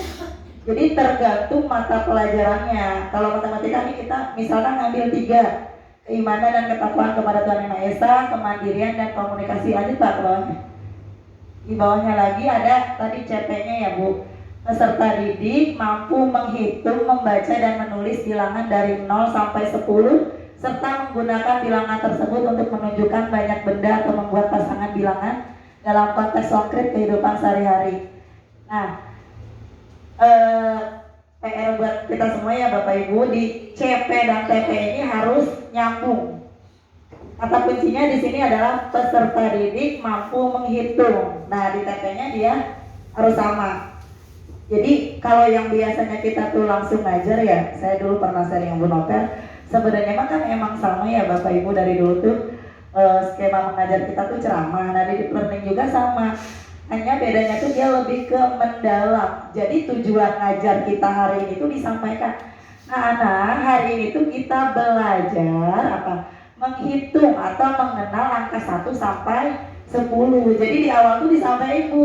Jadi tergantung mata pelajarannya. Kalau matematika ini kita misalkan ngambil 3, keimanan dan ketakwaan kepada Tuhan Yang Maha Esa, kemandirian dan komunikasi. Lanjut Pak ke bawahnya. Di bawahnya lagi ada tadi CP-nya ya Bu. Peserta didik mampu menghitung, membaca dan menulis bilangan dari 0 sampai 10 serta menggunakan bilangan tersebut untuk menunjukkan banyak benda atau membuat pasangan bilangan dalam konteks konkret kehidupan sehari-hari. Nah, PR buat kita semua ya Bapak Ibu, di CP dan TP ini harus nyambung. Kata kuncinya di sini adalah peserta didik mampu menghitung. Nah di TP-nya dia harus sama. Jadi kalau yang biasanya kita tuh langsung ngajar ya, saya dulu pernah sharing yang Bu Novel, sebenarnya mah kan emang sama ya Bapak Ibu dari dulu tuh skema mengajar kita tuh ceramah. Nah di deep learning juga sama. Hanya bedanya tuh dia lebih ke mendalam. Jadi tujuan ngajar kita hari ini tuh disampaikan. Nah anak hari ini tuh kita belajar apa? Menghitung atau mengenal angka 1 sampai 10. Jadi di awal tuh disampaikan Bu.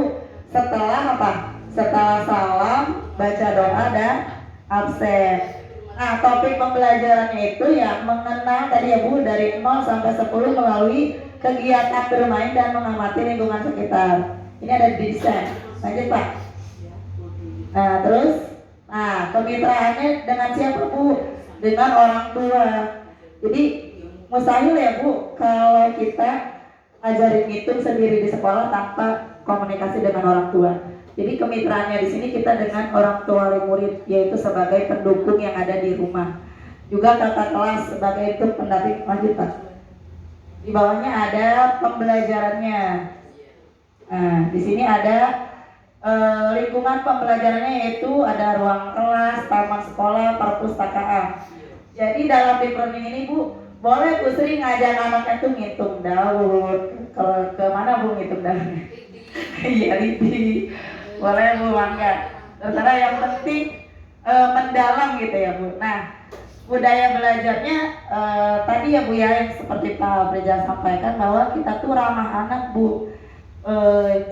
Setelah apa? Setelah salam, baca doa dan absen. Nah topik pembelajarannya itu ya mengenal tadi ya Bu dari 0 sampai 10 melalui kegiatan bermain dan mengamati lingkungan sekitar. Ini ada di desain. Lanjut Pak. Nah terus, nah kemitraannya dengan siapa Bu? Dengan orang tua. Jadi mustahil ya Bu kalau kita ajarin hitung sendiri di sekolah tanpa komunikasi dengan orang tua. Jadi kemitraannya di sini kita dengan orang tua wali murid, yaitu sebagai pendukung yang ada di rumah. Juga kakak kelas sebagai itu pendamping. Lanjut Pak. Di bawahnya ada pembelajarannya. Nah, di sini ada lingkungan pembelajarannya yaitu ada ruang kelas, taman sekolah, perpustakaan. Jadi dalam deep learning ini Bu, boleh Bu Sri ngajak anaknya tuh ngitung daun. Ke mana Bu ngitung daun? Iya Lidi. Boleh Bu Mangga. Terserah yang penting mendalam gitu ya Bu. Nah, budaya belajarnya tadi ya Bu ya yang seperti Pak Breja sampaikan bahwa kita tuh ramah anak Bu.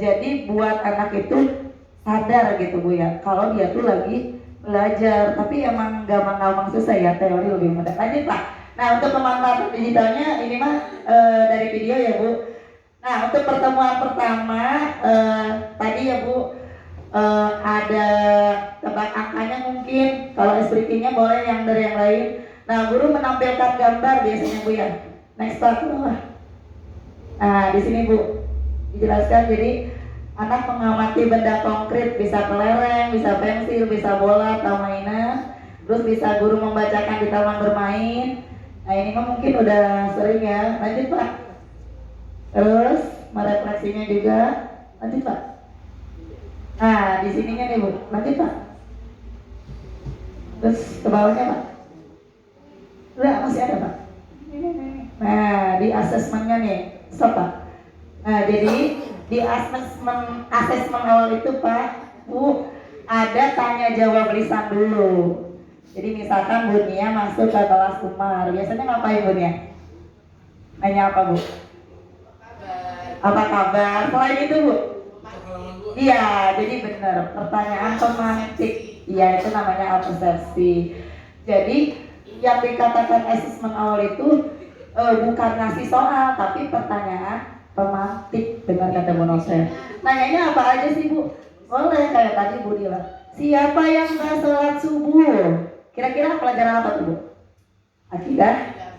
Jadi buat anak itu sadar gitu Bu ya kalau dia tuh lagi belajar, tapi emang gampang-gampang susah ya, teori lebih mudah. Lanjut Pak. Nah untuk pemanfaatan digitalnya ini mah dari video ya Bu. Nah untuk pertemuan pertama tadi ya Bu ada tebak angkanya mungkin, kalau SPT-nya boleh yang dari yang lain. Nah guru menampilkan gambar biasanya Bu ya. Next Pak. Nah di sini Bu dijelaskan, jadi anak mengamati benda konkret, bisa kelereng, bisa pensil, bisa bola atau mainan, terus bisa guru membacakan di taman bermain. Nah ini mah mungkin udah sering ya. Lanjut Pak. Terus merefleksinya juga. Lanjut Pak. Nah di sininya nih Bu. Lanjut Pak. Terus ke bawahnya Pak. Udah masih ada Pak. Nah di asesmennya nih. Stop Pak. Nah jadi di asesmen awal itu Pak Bu ada tanya jawab lisan dulu. Jadi misalkan Bu Nia masuk ke kelas Umar, biasanya ngapain Bu Nia? Nanya apa Bu? Apa kabar? Selain itu Bu? Iya, jadi benar pertanyaan pemantik. Iya itu namanya autosepsi. Jadi yang dikatakan asesmen awal itu bukan ngasih soal tapi pertanyaan pemantik, dengar kata Bu Novel. Nanyanya apa aja sih Bu? Boleh kayak tadi Bu Dila. Siapa yang gak sholat subuh? Kira-kira pelajaran apa tuh Bu? Akidah,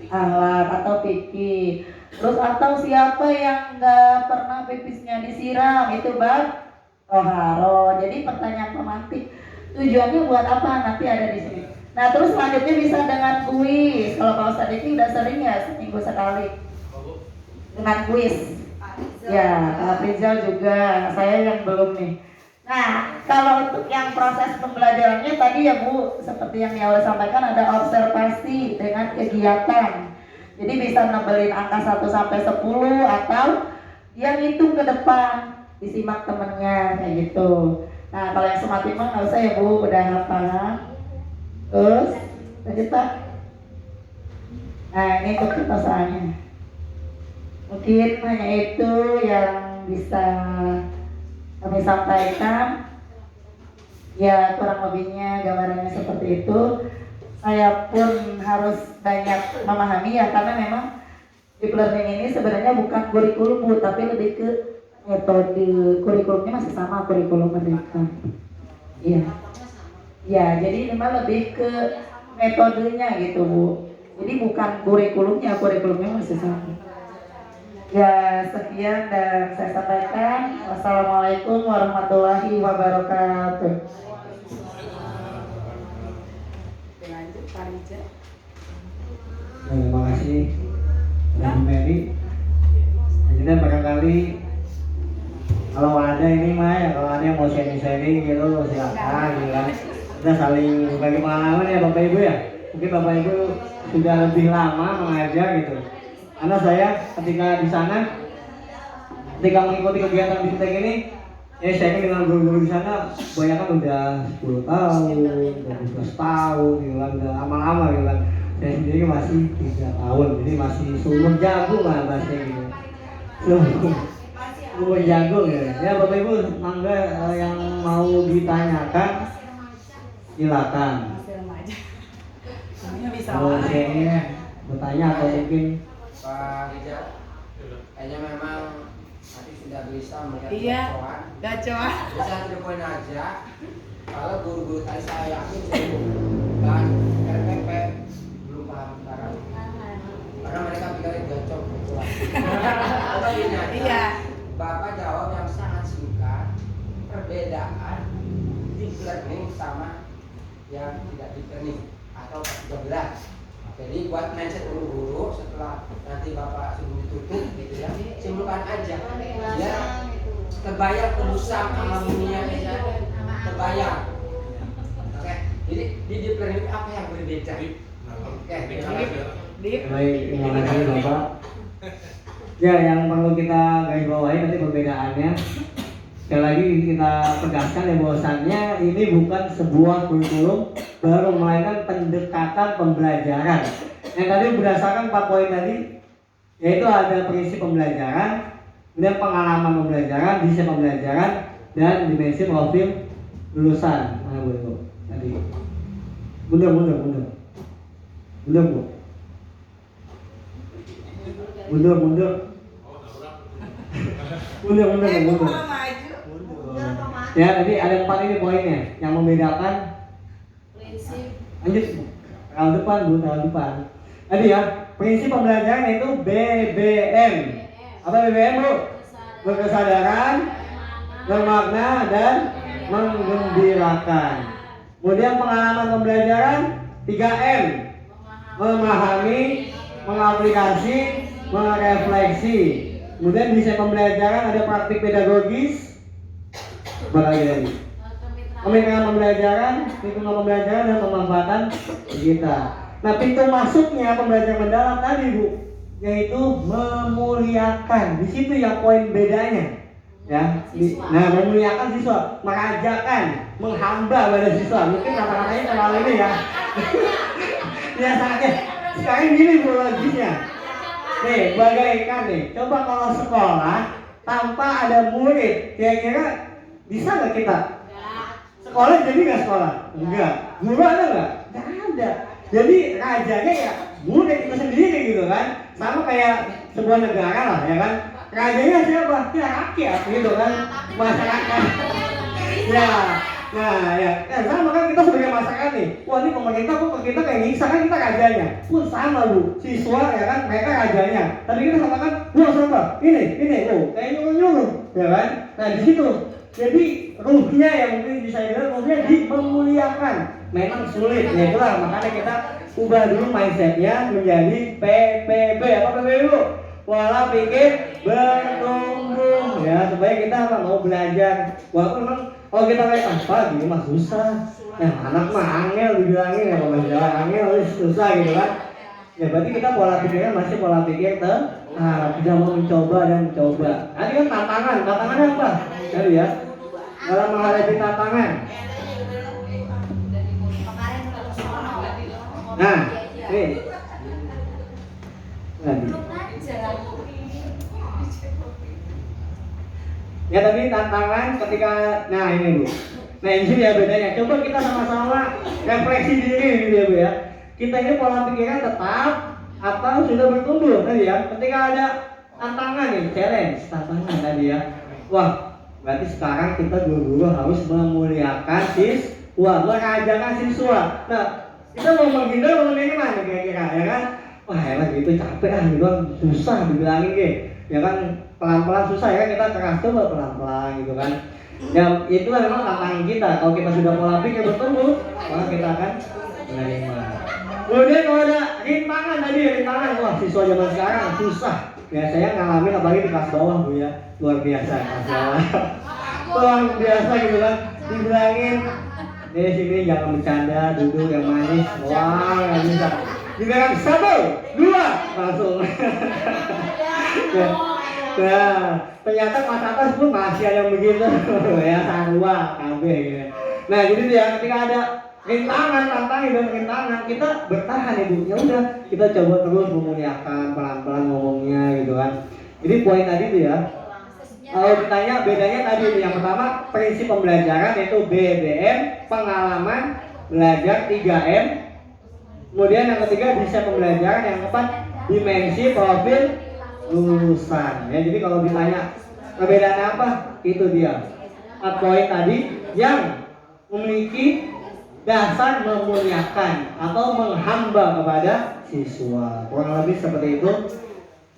ahlak atau fikih. Terus atau siapa yang nggak pernah pipisnya disiram itu bab toharo. Jadi pertanyaan pemantik tujuannya buat apa nanti ada di sini. Nah terus selanjutnya bisa dengan kuis. Kalau Pak Ustadz Diki udah sering ya seminggu sekali dengan kuis. Ya, Pak Rizal juga. Saya yang belum nih. Nah, kalau untuk yang proses pembelajarannya tadi ya Bu, seperti yang Yawa sampaikan ada observasi dengan kegiatan. Jadi bisa nebelin angka 1 sampai 10 atau dia ngitung ke depan, disimak temennya kayak gitu. Nah, kalau yang semakin mah nggak usah ya Bu, udah hafal. Terus, lanjut Pak. Nah, ini untuk pertanyaannya. Mungkin hanya itu yang bisa kami sampaikan. Ya kurang lebihnya gambarannya seperti itu. Saya pun harus banyak memahami ya karena memang deep learning ini sebenarnya bukan kurikulum Bu, tapi lebih ke metode. Kurikulumnya masih sama kurikulum mereka. Iya. Ya, jadi memang lebih ke metodenya gitu Bu. Jadi bukan kurikulumnya masih sama. Ya, sekian dan saya sampaikan. Wassalamualaikum warahmatullahi wabarakatuh. Lanjut Pak Rijal. Terima kasih Bu Mary. Jadi barangkali kalau ada ini mah ya, kalau ada yang mau sharing gitu silakan gitu kan. Kita saling berbagi pengalaman ya Bapak Ibu ya. Mungkin Bapak Ibu sudah lebih lama mengajar gitu. Karena saya ketika di sana, ketika mengikuti kegiatan bistek ini, ya saya dengan guru-guru di sana, kebanyakan udah 10 tahun, 12 tahun, gitu kan, udah lama-lama gitu kan. Saya sendiri masih 3 tahun, jadi masih sumber jagung lah bahasanya gitu. Sumber jagung ya. Ya Bapak Ibu, mangga yang mau ditanyakan, silakan. Kalau saya bertanya atau mungkin Pak Rijal, kayaknya memang nanti sudah bisa melihat Iya, gacoan. gacoan. Bisa poin aja. Kalau guru-guru tadi saya yakin bahas RPP belum paham sekarang. Karena mereka pikir gacor gacoan. Atau ini aja. Iya. Bapak jawab yang sangat singkat. Perbedaan deep learning sama yang tidak deep learning atau 13. Jadi buat mindset guru-guru setelah nanti Bapak sebelum ditutup gitu ya, simpulkan aja biar terbayang tebusan alam dunia kita terbayang. Oke, jadi di deep learning apa yang berbeda? Oke, terima kasih. baik, terima kasih Bapak. Ya, yang perlu kita garis bawahi nanti perbedaannya. Sekali lagi kita tegaskan ya bahwasannya ini bukan sebuah kurikulum baru, melainkan pendekatan pembelajaran. Yang tadi berdasarkan 4 poin tadi, yaitu ada prinsip pembelajaran, kemudian pengalaman pembelajaran, desain pembelajaran, dan dimensi profil lulusan. Mana Bu Ibu? Tadi. Mundur Bu. Mundur. Ya, tadi ada 4 ini poinnya yang membedakan. Prinsip. Lanjut, tahun depan. Tadi ya, prinsip pembelajaran itu BBM. Apa BBM Bu? Berkesadaran, bermakna, dan menggembirakan. Kemudian pengalaman pembelajaran 3M. Memahami, mengaplikasi, merefleksi. Kemudian desain pembelajaran ada praktik pedagogis. Tadi kemitraan pembelajaran, lingkungan pembelajaran, dan pemanfaatan digital. Nah, pintu masuknya pembelajaran mendalam tadi Bu, yaitu memuliakan. Di situ yang poin bedanya. Ya, memuliakan siswa, mengajarkan, menghamba pada siswa. Mungkin kata-katanya terlalu ini ya. Biasanya sekarang gini Bu logisnya. Nih, bagaikan nih. Coba kalau sekolah tanpa ada murid, kira-kira bisa nggak kita? Sekolah jadi nggak sekolah? Enggak. Guru ada nggak? Nggak ada. Jadi rajanya ya murid itu sendiri gitu kan. Sama kayak sebuah negara lah ya kan. Rajanya siapa? Ya rakyat gitu kan. Masyarakat. Ya Nah ya, sama kan kita sebagai masyarakat nih. Wah ini pemerintah kok kita kayak nyiksa, kan kita rajanya. Pun sama bu, siswa ya kan, mereka rajanya. Tadi kita katakan, wah siapa? Ini, kayak nyuruh-nyuruh, ya kan? Nah di situ, jadi ruhnya yang mungkin bisa dibilang ruhnya memuliakan. Memang sulit, ya itulah makanya kita ubah dulu mindsetnya menjadi PPB. Apa PPB bu? Pola pikir bertumbuh, ya supaya kita mau belajar. Walaupun memang kalau kita kayak apa gini mah susah, anak mah angel dibilangin ya kalau jalan angel susah gitu kan. Ya berarti kita pola pikirnya masih pola pikir tidak mau mencoba dan mencoba. Tadi kan tantangannya apa? Tadi ya, dalam menghadapi tantangan. Nah, ini. Ya tapi tantangan ketika, nah ini bu, nah ini ya bedanya. Coba kita sama-sama refleksi diri gitu ya bu ya. Kita ini pola pikirnya tetap atau sudah bertumbuh tadi ya. Ketika ada tantangan nih, tantangan tadi ya. Wah, berarti sekarang kita guru-guru harus memuliakan siswa, mengajarkan siswa. Nah, kita mau menghindar mau gimana kira-kira ya kan? Wah elah gitu capek gitu kan, susah dibilangin gitu. Ya kan pelan-pelan susah ya kan, kita keras coba pelan-pelan gitu kan. Ya itulah memang tantangan kita. Kalau kita sudah pola pikir bertumbuh, maka kita akan menerima. Kemudian kalau ada rintangan, wah siswa zaman sekarang susah. Ya saya ngalamin apalagi di kelas bawah bu ya, luar biasa kelas bawah. Luar biasa gitu kan, dibilangin di sini jangan bercanda, duduk yang manis, wah nggak bisa. Dibilang 1, 2 langsung. Nah, ternyata kelas atas pun masih ada yang begitu ya, sarua, KB gitu. Nah, jadi ya ketika ada rintangan, kita bertahan ibu. Ya udah, kita coba terus memuliakan pelan-pelan ngomongnya gitu kan. Jadi poin tadi itu ya. Kalau ditanya bedanya tadi itu yang pertama prinsip pembelajaran yaitu BBM, pengalaman, belajar 3M. Kemudian yang ketiga desain pembelajaran, yang keempat dimensi profil lulusan. Ya, jadi kalau ditanya perbedaannya apa, itu dia 4 poin tadi yang memiliki dasar memuliakan atau menghamba kepada siswa. Kurang lebih seperti itu.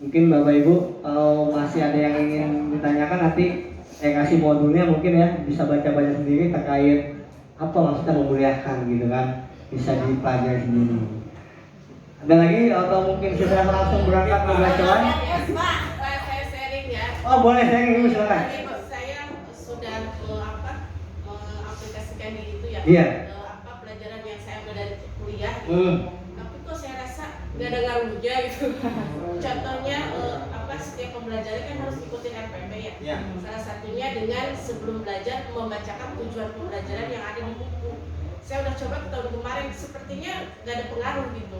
Mungkin Bapak Ibu kalau masih ada yang ingin ditanyakan nanti saya kasih modulnya mungkin ya, bisa baca-baca sendiri terkait apa maksudnya memuliakan gitu kan. Bisa dipelajari sendiri. Ada lagi atau mungkin sudah langsung berangkat ke bacaan? Pak, saya sharing ya. Oh boleh sharing dulu silakan. Saya sudah mengaplikasikan itu ya. Iya. Pelajaran yang saya ambil dari kuliah. Tapi kok saya rasa nggak ada ngaruhnya gitu. Contohnya setiap pembelajaran kan harus ikutin RPP ya. Iya. Salah satunya dengan sebelum belajar membacakan tujuan pembelajaran yang ada di buku. Saya udah coba tahun kemarin, sepertinya nggak ada pengaruh gitu.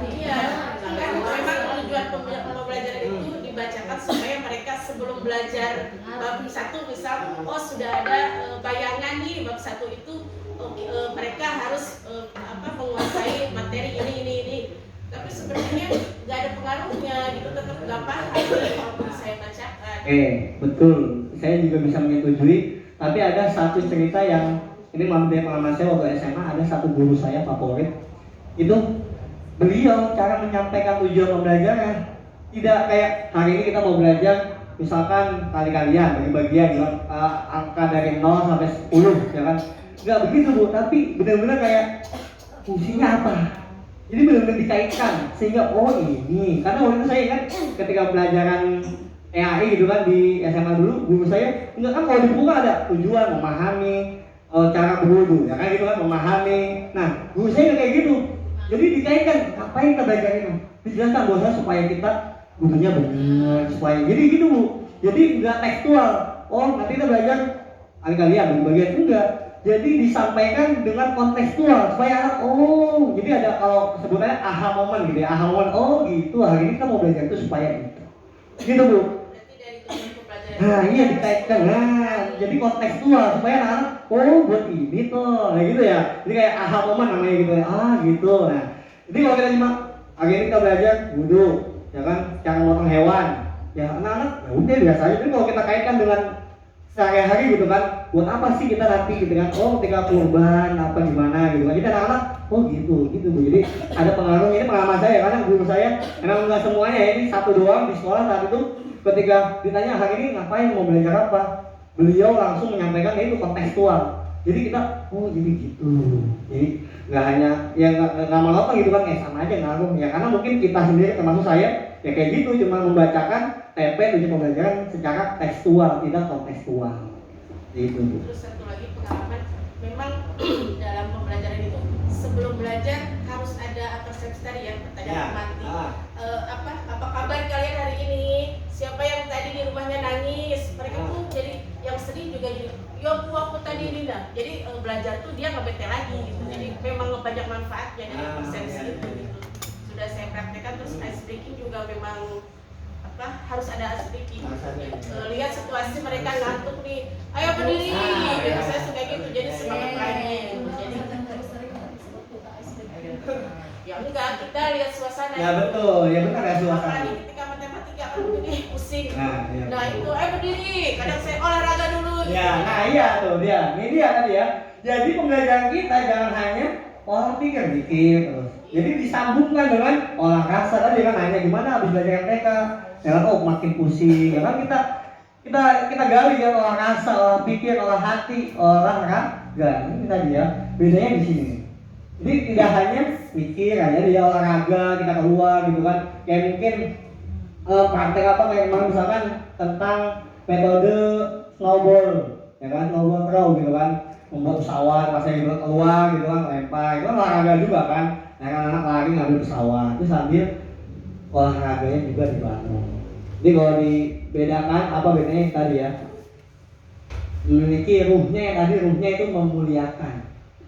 Iya, kan memang tujuan pembelajaran itu dibacakan supaya mereka sebelum belajar bab 1 misal, oh sudah ada bayangan nih bab 1 itu mereka harus menguasai materi ini. Tapi sepertinya nggak ada pengaruhnya gitu, tetap nggak paham walaupun saya bacakan. Betul, saya juga bisa menyetujui. Tapi ada satu cerita yang ini dari pengalaman saya waktu SMA, ada satu guru saya favorit. Itu beliau cara menyampaikan tujuan pembelajaran tidak kayak hari ini kita mau belajar misalkan kali-kalian bagi-bagian angka dari 0 sampai 10 ya kan. Enggak begitu bu, tapi benar-benar kayak fungsinya apa. Jadi benar-benar dikaitkan sehingga oh ini, karena waktu itu saya ingat ketika pelajaran EAI gitu kan di SMA dulu, guru saya enggak kan kalau di buku ada tujuan memahami cara berwudu ya kan gitu kan, memahami. Nah guru saya kayak gitu, jadi dikaitkan ngapain kita belajar ini, dijelaskan bahwa supaya kita wudunya benar, supaya jadi gitu bu, jadi enggak tekstual. Oh nanti kita belajar kali-kalian bagian enggak, jadi disampaikan dengan kontekstual supaya oh jadi ada kalau sebutannya aha moment gitu ya, aha moment, oh gitu hari ini kita mau belajar itu supaya gitu bu. Nah iya dikaitkan, nah jadi kontekstual supaya anak oh buat ini tuh, nah gitu ya, jadi kayak aha moment namanya gitu ya, gitu. Nah jadi kalau kita cuma hari ini kita belajar wudu ya kan, cara motong hewan ya anak-anak ya udah biasa aja. Tapi kalau kita kaitkan dengan sehari-hari gitu kan, buat apa sih kita nanti gitu kan, oh ketika kurban apa gimana gitu kan, kita anak-anak oh gitu Bu. Jadi ada pengaruh, ini pengalaman saya karena guru saya emang nggak semuanya ya, ini satu doang di sekolah saat itu ketika ditanya hari ini ngapain, mau belajar apa, beliau langsung menyampaikan itu kontekstual. Jadi kita oh jadi gitu, jadi nggak hanya ya nggak mau gitu kan, kayak sama aja ngaruh ya, karena mungkin kita sendiri termasuk saya ya kayak gitu, cuma membacakan TP tujuan pembelajaran secara tekstual, tidak kontekstual. Itu. Terus satu lagi pengalaman, memang dalam pembelajaran itu sebelum belajar harus ada persepsi tadi ya, pertanyaan mati. Apa kabar kalian hari ini? Siapa yang tadi di rumahnya nangis? Mereka tuh jadi yang sedih juga jadi, yo bu aku tadi ini dah. Jadi belajar tuh dia nggak bete lagi gitu. Jadi memang banyak manfaatnya dari persepsi itu gitu. Sudah saya praktekkan, terus ice breaking juga memang harus ada ice breaking. Lihat situasi mereka ngantuk nih, ayo berdiri. Gitu. Saya suka gitu, jadi semangat lagi. Gitu. Jadi ya enggak, kita lihat suasana. Ya betul, ya benar ya suasana. Apalagi ketika matematika kan begini pusing. Iya. Nah itu, ayo berdiri. Kadang saya olahraga dulu. Ya, gitu. nah iya tuh dia, ini dia tadi ya. Jadi pembelajaran kita jangan hanya olah pikir terus. Jadi disambungkan dengan olah rasa tadi kan, nanya gimana habis belajar MTK. Ya kan, oh makin pusing. Ya kan kita gali ya olah rasa, olah pikir, olah hati, olah raga. Ini tadi ya. Bedanya di sini. Jadi tidak hanya mikir aja dia olahraga, kita keluar gitu kan. Kayak mungkin praktek apa kayak kemarin misalkan tentang metode snowball, ya kan, snowball throw gitu kan, membuat pesawat, pasnya gitu keluar gitu kan, lempar, itu kan olahraga juga kan. Nah kan anak lari ngambil pesawat, itu sambil olahraganya juga dibangun. Jadi kalau dibedakan apa bedanya yang tadi ya, memiliki ruhnya yang tadi, ruhnya itu memuliakan,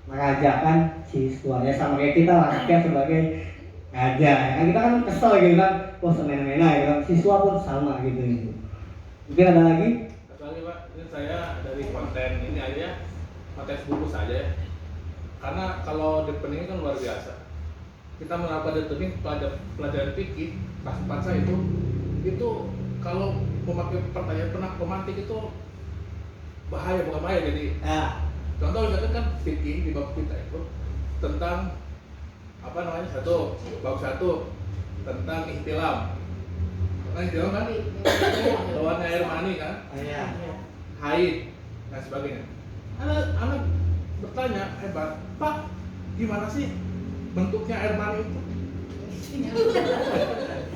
merajakan siswa ya, sama kayak kita lah rakyat sebagai raja ya kan, kita kan kesel gitu kan, wah semena-mena ya kan, siswa pun sama gitu. Mungkin ada lagi? Satu lagi Pak, ini saya dari konten ini aja ya, konten buku saja ya. Karena kalau deepening kan luar biasa. Kita melakukan deepening pelajaran fikih kelas 4 saya itu kalau memakai pertanyaan pemantik itu bahaya, bukan bahaya jadi. Ya. Contoh misalkan kan fikih di bab kita itu tentang apa namanya, bab 1 tentang ihtilam. Nah, ihtilam kan lawannya air mani kan, haid dan sebagainya. Anak bertanya hebat, Pak, gimana sih bentuknya air mani itu?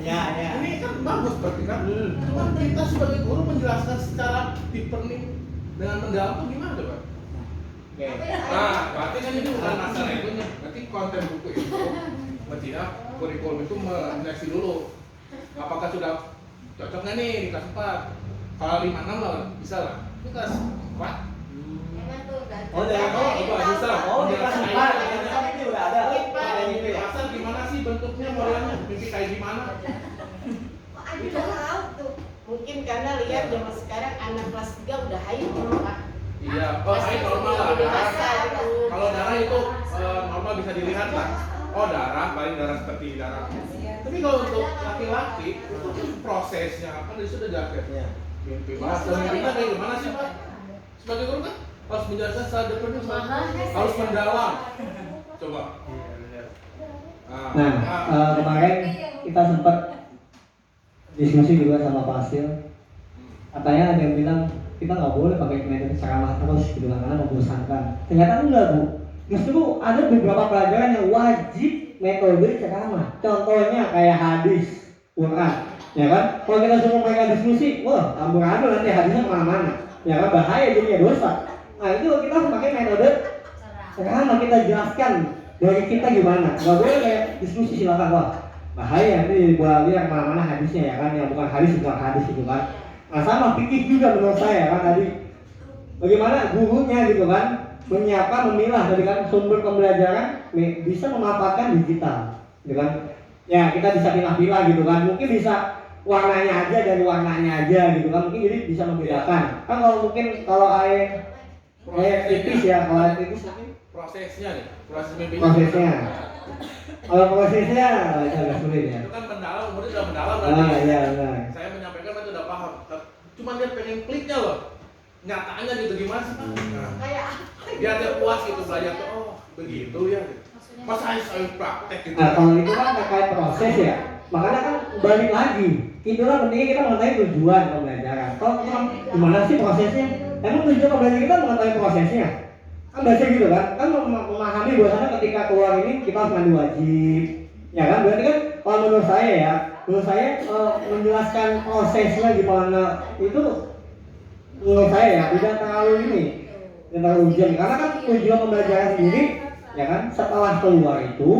Ya. Ini kan bagus berarti kan. Cuma kita sebagai guru menjelaskan secara deepening dengan mendalam itu gimana coba? Oke. Nah, berarti kan ini bukan masalah itunya. Berarti konten buku itu mestinya kurikulum itu menyeleksi dulu. Apakah sudah cocok nggak nih di kelas 4? Kalau 5-6 lah bisa lah. Ini kelas 4. Oh, dari bisa. di kelas 4 ini udah ada. Pasal gimana sih bentuknya, modelnya, mimpi kayak gimana? Mungkin karena lihat zaman sekarang anak kelas 3 udah haid dulu Pak. Iya, haid normal lah. Dewasa gitu. Kalau darah itu normal bisa dilihat lah. Oh darah, paling darah seperti darah. Tapi kalau untuk laki-laki itu kan prosesnya kan dari sudah jaketnya. Mimpi bahasa mimpinya kayak gimana sih Pak? Sebagai guru kan harus menjelaskan secara detail, harus mendalam. Coba. Nah, kemarin kita sempat diskusi juga sama Pak Asil. Katanya ada yang bilang kita nggak boleh pakai metode ceramah terus gitu karena membosankan. Ternyata enggak Bu. Justru ada beberapa pelajaran yang wajib metode ceramah. Contohnya kayak hadis, Quran, ya kan? Kalau kita suruh mereka diskusi, wah amburadul nanti hadisnya kemana-mana, ya kan? Bahaya jadinya dosa. Nah itu kita harus pakai metode ceramah, kita jelaskan dari kita gimana. Nggak boleh kayak diskusi silakan, wah bahaya nanti buat lihat kemana-mana hadisnya ya kan? Yang bukan hadis itu kan. Nah sama fikih juga menurut saya kan tadi. Bagaimana gurunya gitu kan menyiapkan, memilah dari kan sumber pembelajaran bisa memanfaatkan digital, gitu kan? Ya kita bisa pilah-pilah gitu kan. Mungkin bisa warnanya aja dari warnanya aja gitu kan. Mungkin jadi bisa membedakan. Kan kalau mungkin kalau air tipis ya, kalau air tipis mungkin prosesnya nih, proses mimpinya. prosesnya. Kalau prosesnya agak sulit ya. Itu kan mendalam, kemudian sudah mendalam berarti. Iya benar. Saya menyampaikan itu udah paham. Cuma dia pengen kliknya loh. nyatanya gitu gimana sih Pak? Nah, Kayak biar dia puas gitu belajar tuh, oh begitu ya. Masa saya praktek gitu. Nah, kalau itu kan terkait proses ya, makanya kan balik lagi. Itulah pentingnya kita mengetahui tujuan pembelajaran. Kalau gimana sih prosesnya? Emang tujuan pembelajaran kita mengetahui prosesnya? Kan biasanya gitu kan? Kan memahami bahwasanya ketika keluar ini kita harus mandi wajib, ya kan? Berarti kan kalau menurut saya menjelaskan prosesnya gimana itu menurut saya ya tidak terlalu ini, tidak terlalu ujian. Karena kan tujuan pembelajaran sendiri, ya kan? Setelah keluar itu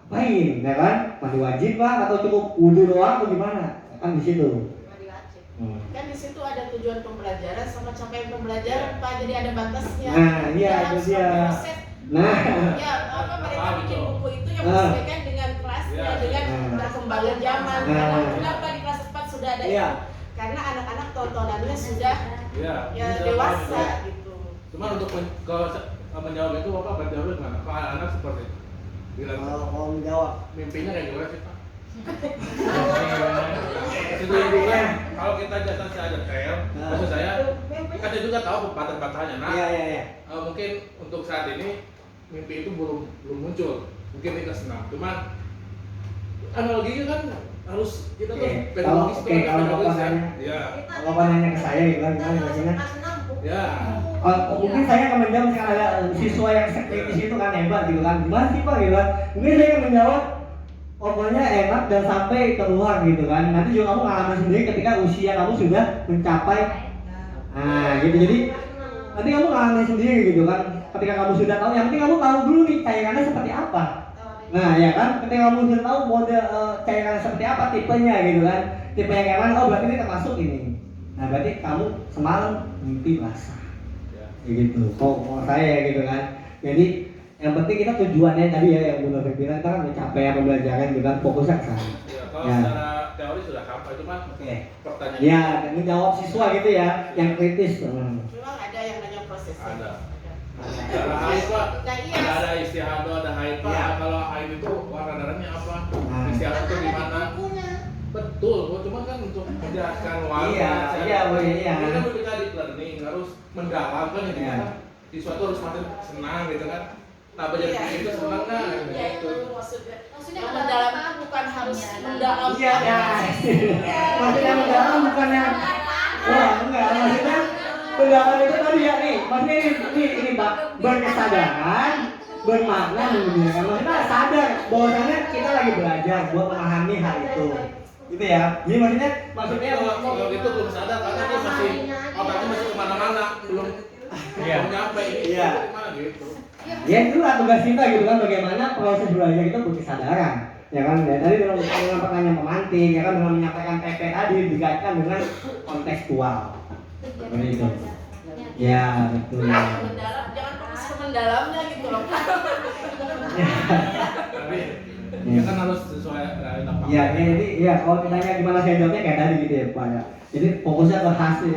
apain, ya kan? Mandi wajib lah atau cukup wudhu doang atau gimana? Kan di situ. mandi wajib. Kan di situ ada tujuan pembelajaran sama capaian pembelajaran Pak, jadi ada batasnya. Nah, iya Dalam itu suatu dia. proses, Nah, ya apa mereka bikin buku itu yang Ah. menyesuaikan dengan kelasnya, Ya. dengan perkembangan zaman. Nah. Karena kenapa di kelas 4 sudah ada Iya. itu? Karena anak-anak tontonannya sudah Iya. ya ini dewasa jawabannya. gitu. Cuman untuk menjawab itu Bapak berjawab gimana? Kalau anak seperti itu, bilang kalau menjawab, mimpinya kayak gimana sih Pak? Itu juga kalau kita jasa saya detail, maksud saya kan saya juga tahu batas-batasnya. Nah, iya. mungkin untuk saat ini mimpi itu belum muncul, mungkin di kelas 6. Cuman analoginya kan harus kita tuh Oke, pedagogis kalau- itu kalau pedagogis Bapak kan. nanya. Ya, Kalau Bapak nanya ke saya gitu kan, gimana biasanya? ya. Mungkin saya akan menjawab misalkan ada siswa yang sekritis itu kan hebat gitu kan, gimana sih Pak gitu kan? Mungkin saya akan menjawab pokoknya enak dan sampai keluar gitu kan. Nanti juga kamu ngalamin sendiri ketika usia kamu sudah mencapai, nah gitu. Jadi nanti kamu ngalamin sendiri gitu kan. Ketika kamu sudah tahu, yang penting kamu tahu dulu nih cairannya seperti apa. Nah ya kan, ketika kamu sudah tahu model cairannya seperti apa, tipenya gitu kan, tipe yang kayak mana, oh berarti ini termasuk ini. Nah berarti kamu semalam mimpi basah. Kayak gitu, kok saya gitu kan. Jadi yang penting kita tujuannya tadi ya yang Bunda bilang kan mencapai pembelajaran gitu kan, fokusnya ke sana. Ya, kalau Ya. secara teori sudah sampai, cuman Oke. pertanyaan Ya, dan menjawab siswa gitu ya, yang kritis. Memang ada yang nanya prosesnya. ada. Cara haid Pak, Nah, iya. ada istihadah, ada haid Pak. Iya. Kalau haid itu warna darahnya apa? Nah. Istihadah itu gimana? Betul, Bu. Cuma kan untuk menjelaskan warna. Iya, iya, Bu, iya. Ini kan kita di learning harus mendalam kan ini Iya. kan. Siswa itu harus makin senang gitu kan. Nah, belajar Iya. itu senang kan? Ya itu Gitu. maksudnya. Yang mendalam itu bukan harus mendalam. Iya, ya. Maksudnya mendalam bukannya, wah enggak, maksudnya mendalam itu tadi ya nih, maksudnya ini Pak, berkesadaran, bermakna mendunia. Maksudnya sadar bahwasannya kita lagi belajar buat memahami hal itu. Gitu ya. Jadi maksudnya Kalau gitu belum sadar karena dia masih otaknya masih kemana-mana, belum Iya. nyampe ini. Iya. Gimana gitu. ya itu lah tugas kita gitu kan, bagaimana proses belajar itu berkesadaran. Ya kan, ya tadi dengan pertanyaan pemantik, ya kan dengan menyampaikan PP tadi dikaitkan dengan kontekstual. Seperti itu. Ya, betul. Mendalam, jangan fokus ke mendalamnya gitu loh. Tapi ya kan harus sesuai apa. Ya, jadi ya kalau ditanya gimana saya jawabnya kayak tadi gitu ya Pak ya. Jadi fokusnya ke hasil,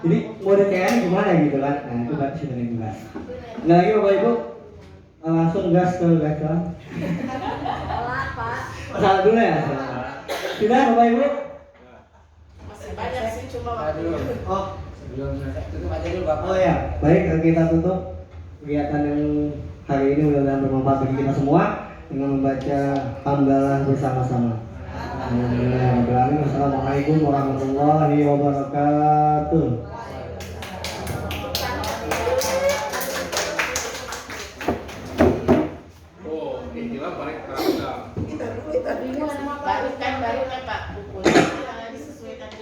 jadi mode CR gimana gitu kan. Nah itu berarti sudah gas. Nggak lagi Bapak Ibu, langsung gas ke gasan. Salah dulu ya. Sudah Bapak Ibu. Masih banyak sih cuma Nah, waktu. dulu. Oh, Sebelum selesai tutup aja dulu Bapak. oh ya, baik kita tutup kegiatan yang hari ini mudah-mudahan bermanfaat bagi kita semua dengan membaca hamdalah bersama-sama. Assalamualaikum warahmatullahi wabarakatuh.